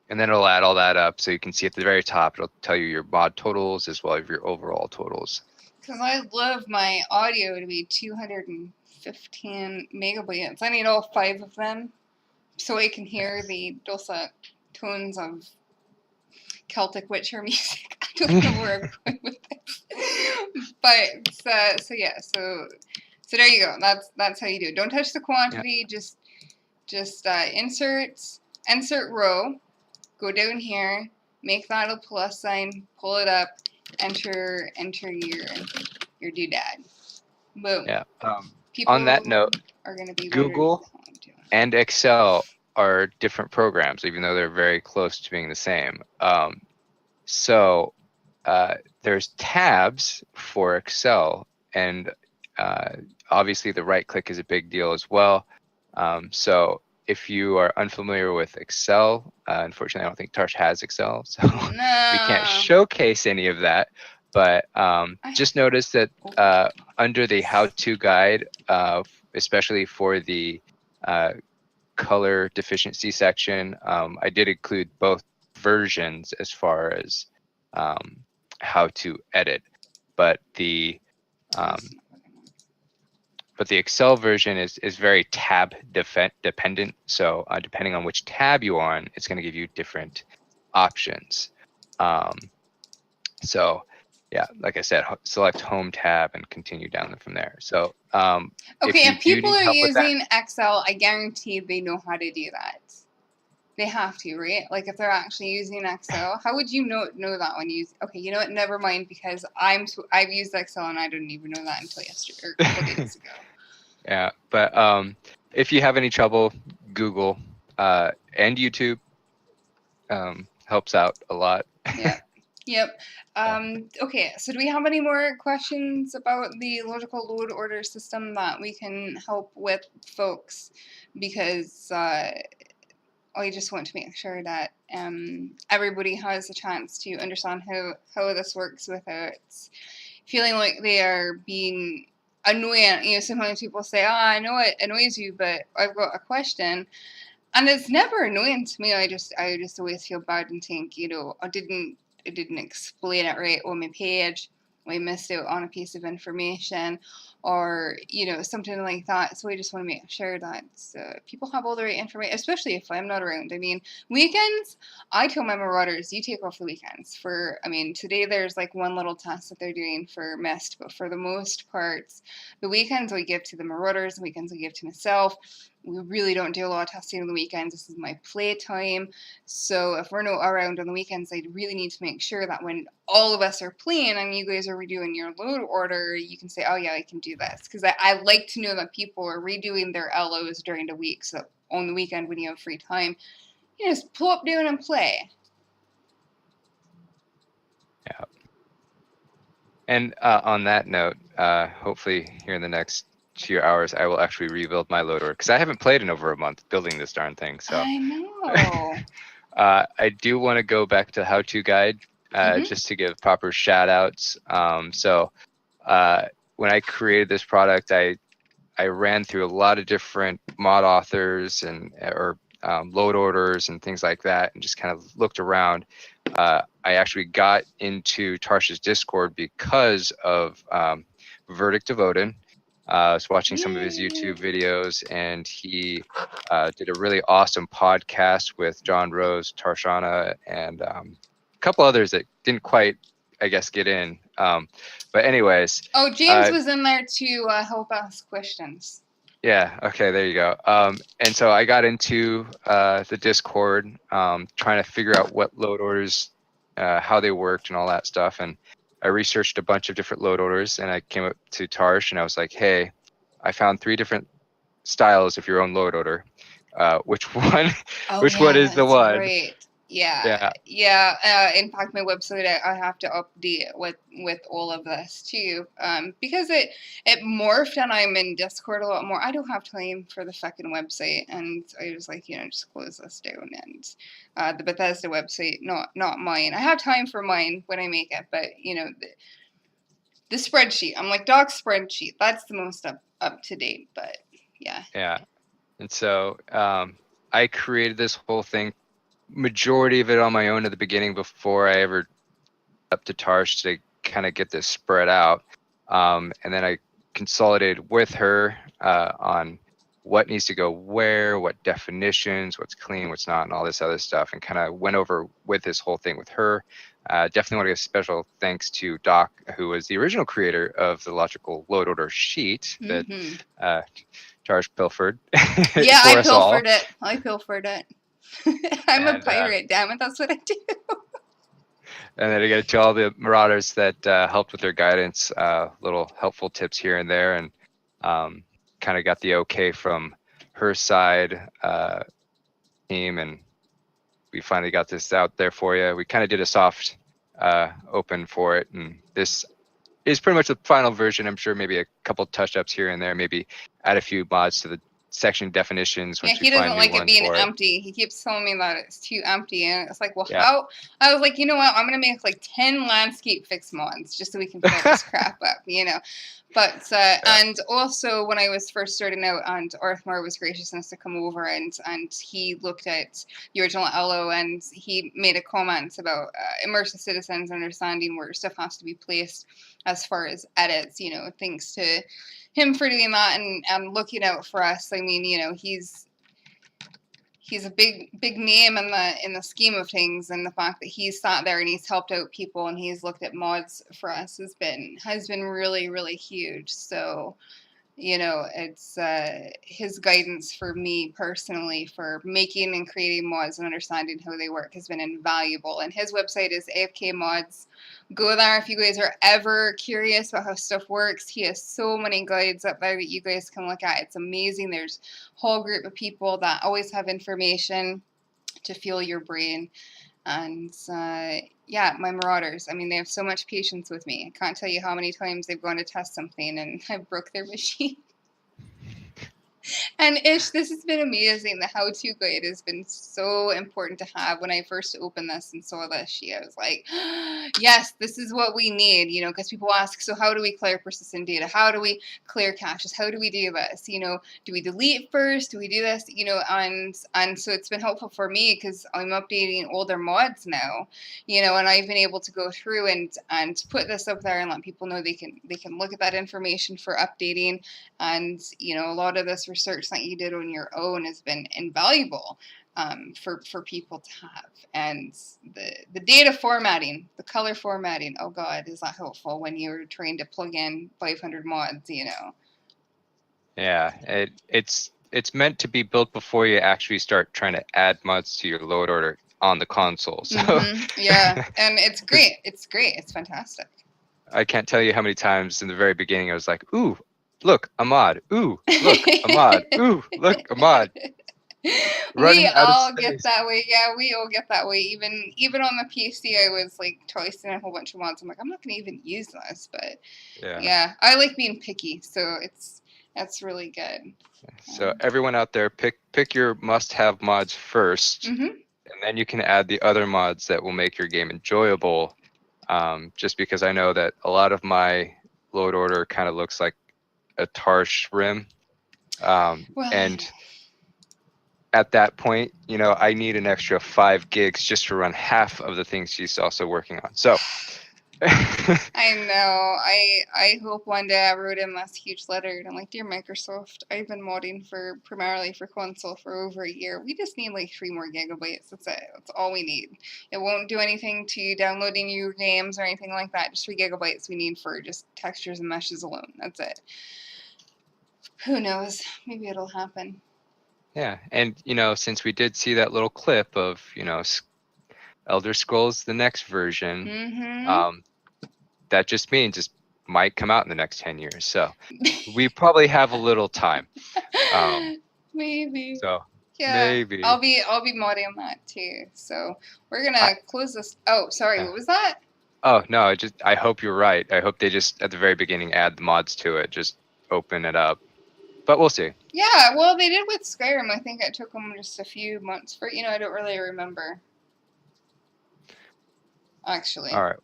And then it'll add all that up, so you can see at the very top, it'll tell you your mod totals as well as your overall totals. Because I love my audio to be 215 megabytes. I need all 5 of them so I can hear the dulcet tones of Celtic Witcher music. I don't know where I'm going with this. But, so yeah, so there you go. That's how you do it. Don't touch the quantity, just insert row, go down here, make that a plus sign, pull it up, enter your doodad. Boom. Yeah. People on that note, are going to be Google and Excel are different programs, even though they're very close to being the same. So there's tabs for Excel, and obviously the right click is a big deal as well. So if you are unfamiliar with Excel, unfortunately, I don't think Tarsh has Excel, so we can't showcase any of that. But just notice that under the how-to guide, especially for the color deficiency section, I did include both versions as far as how to edit. But the Excel version is very tab dependent. So depending on which tab you're on, it's going to give you different options. So yeah, like I said, select home tab and continue down from there. So okay, if people are using Excel, I guarantee they know how to do that. They have to, right? Like if they're actually using Excel, how would you know that when you use? Okay, you know what? Never mind, because I've used Excel and I didn't even know that until yesterday or a couple days ago. Yeah, but if you have any trouble, Google and YouTube helps out a lot. Yeah. Yep. Okay, so do we have any more questions about the logical load order system that we can help with, folks? Because I just want to make sure that everybody has a chance to understand how this works without feeling like they are being annoying. You know, sometimes people say, "Oh, I know it annoys you, but I've got a question," and it's never annoying to me. I just always feel bad and think, you know, I didn't explain it right on my page. I missed out on a piece of information, or you know, something like that. So I just want to make sure that people have all the right information, especially if I'm not around. I mean, weekends, I tell my marauders, you take off the weekends. Today there's like one little task that they're doing for Mist, but for the most parts, the weekends I give to the marauders, the weekends I give to myself. We really don't do a lot of testing on the weekends. This is my playtime. So if we're not around on the weekends, I really need to make sure that when all of us are playing and you guys are redoing your load order, you can say, oh yeah, I can do this. Because I like to know that people are redoing their LOs during the week. So on the weekend when you have free time, you just pull up down and play. Yeah. And on that note, hopefully here in the next few hours, I will actually rebuild my load order, because I haven't played in over a month building this darn thing. So I know. I do want to go back to the how-to guide just to give proper shout outs. So when I created this product, I ran through a lot of different mod authors or load orders and things like that, and just kind of looked around. I actually got into Tarsh's Discord because of Verdict of Odin. I was watching some of his YouTube videos, and he did a really awesome podcast with John Rose, Tarshana, and a couple others that didn't quite, I guess, get in. But anyways. Oh, James was in there to help ask questions. Yeah, okay, there you go. And so I got into the Discord, trying to figure out what load orders, how they worked and all that stuff. And I researched a bunch of different load orders, and I came up to Tarsh, and I was like, hey, I found 3 different styles of your own load order. Which one is the one? Right. Yeah, Yeah. yeah. In fact, my website I have to update with all of this too, because it morphed, and I'm in Discord a lot more. I don't have time for the fucking website, and I was like, just close this down. And the Bethesda website, not mine. I have time for mine when I make it, but the spreadsheet. I'm like, doc spreadsheet. That's the most up to date. But yeah. Yeah. And so I created this whole thing, majority of it on my own at the beginning before I ever up to Tarsh to kind of get this spread out. And then I consolidated with her on what needs to go where, what definitions, what's clean, what's not, and all this other stuff, and kind of went over with this whole thing with her. Definitely want to give special thanks to Doc, who was the original creator of the logical load order sheet that Tarsh pilfered Yeah, for I us all. pilfered it. I pilfered it. I'm a pirate, damn it. That's what I do. And then again, to all the Marauders that helped with their guidance, little helpful tips here and there, and kind of got the okay from her side team, and we finally got this out there for you. We kind of did a soft open for it, and this is pretty much the final version. I'm sure maybe a couple touch-ups here and there, maybe add a few mods to the section definitions once Yeah, we he doesn't find like new it ones being for it. empty. He keeps telling me that it's too empty, and it's like, well, Yeah. how? I was like, you know what? I'm gonna make like 10 landscape fix mods just so we can fill this crap up, But and also when I was first starting out, and Arthmar was gracious enough to come over, and he looked at the original Elo, and he made a comment about immersive citizens understanding where stuff has to be placed as far as edits. Thanks to him for doing that and looking out for us. I mean, he's a big name in the scheme of things, and the fact that he's sat there and he's helped out people and he's looked at mods for us has been really, really huge. So it's his guidance for me personally for making and creating mods and understanding how they work has been invaluable. And his website is AFK Mods. Go there if you guys are ever curious about how stuff works. He has so many guides up there that you guys can look at. It's amazing. There's a whole group of people that always have information to fuel your brain. And yeah, my Marauders, I mean, they have so much patience with me. I can't tell you how many times they've gone to test something and I broke their machine. And Ish, this has been amazing. The how-to guide has been so important to have. When I first opened this and saw this, I was like, yes, this is what we need, because people ask, so how do we clear persistent data? How do we clear caches? How do we do this? Do we delete first? Do we do this? And so it's been helpful for me because I'm updating older mods now, and I've been able to go through and put this up there and let people know they can look at that information for updating. And a lot of this research that you did on your own has been invaluable for people to have. And the data formatting, the color formatting, oh god, is that helpful when you're trying to plug in 500 mods? Yeah, it's meant to be built before you actually start trying to add mods to your load order on the console. So yeah, and it's great. It's great. It's fantastic. I can't tell you how many times in the very beginning I was like, ooh, look, a mod. Ooh, look, a mod. Ooh, look, a mod. We all get that way. Yeah, we all get that way. Even on the PC, I was like tossing a whole bunch of mods. I'm like, I'm not going to even use this. But yeah, I like being picky, so that's really good. So everyone out there, pick your must-have mods first, and then you can add the other mods that will make your game enjoyable. Just because I know that a lot of my load order kind of looks like a Tarsh rim, and at that point, I need an extra 5 gigs just to run half of the things she's also working on. So I know. I hope one day I wrote in this huge letter and I'm like, dear Microsoft, I've been modding primarily for console for over a year. We just need like 3 more gigabytes. That's it. That's all we need. It won't do anything to downloading new games or anything like that. Just 3 gigabytes we need for just textures and meshes alone. That's it. Who knows? Maybe it'll happen. Yeah, and since we did see that little clip of Elder Scrolls the next version, that just means it might come out in the next 10 years. So we probably have a little time. Maybe. So Yeah, Maybe. I'll be modding on that too. So we're I, gonna close this. Oh, sorry, yeah. what was that? Oh no, I hope you're right. I hope they just at the very beginning add the mods to it, just open it up. But we'll see. Yeah, well, they did with Skyrim. I think it took them just a few months for, I don't really remember, All actually. right.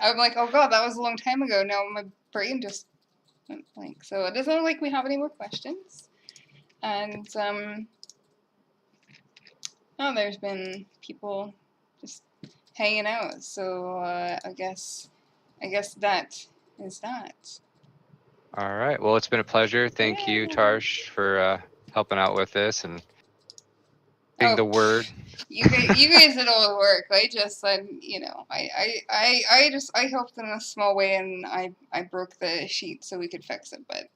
I'm like, oh god, that was a long time ago. Now my brain just went blank. So it doesn't look like we have any more questions. And, oh, there's been people just hanging out. So I guess that is that. All right. Well, it's been a pleasure. Thank you, Yeah. Tarsh, for helping out with this and being Oh, the word. you guys did all the work. I just said, I helped in a small way, and I broke the sheet so we could fix it. But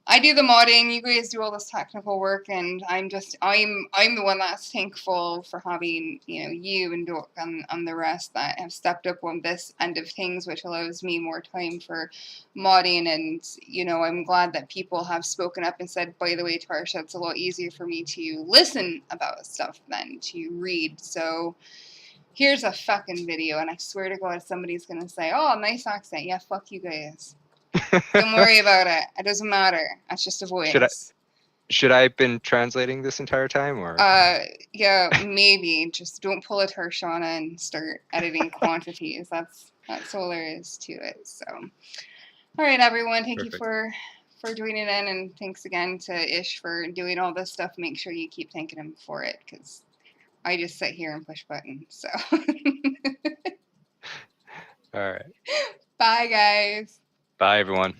I do the modding. You guys do all this technical work, and I'm the one that's thankful for having you and Doc and the rest that have stepped up on this end of things, which allows me more time for modding. And I'm glad that people have spoken up and said, by the way, Tarsha, it's a lot easier for me to listen about stuff than to read. So here's a fucking video, and I swear to God, somebody's gonna say, "Oh, nice accent." Yeah, fuck you guys. Don't worry about it. It doesn't matter. That's just a Should I voice. should I have been translating this entire time or? Yeah, maybe. Just don't pull a Tarshana and start editing quantities. That's all there is to it. So, all right, everyone. Thank you Perfect. for joining in, and thanks again to Ish for doing all this stuff. Make sure you keep thanking him for it, because I just sit here and push buttons. So, All right. bye, guys. Bye, everyone.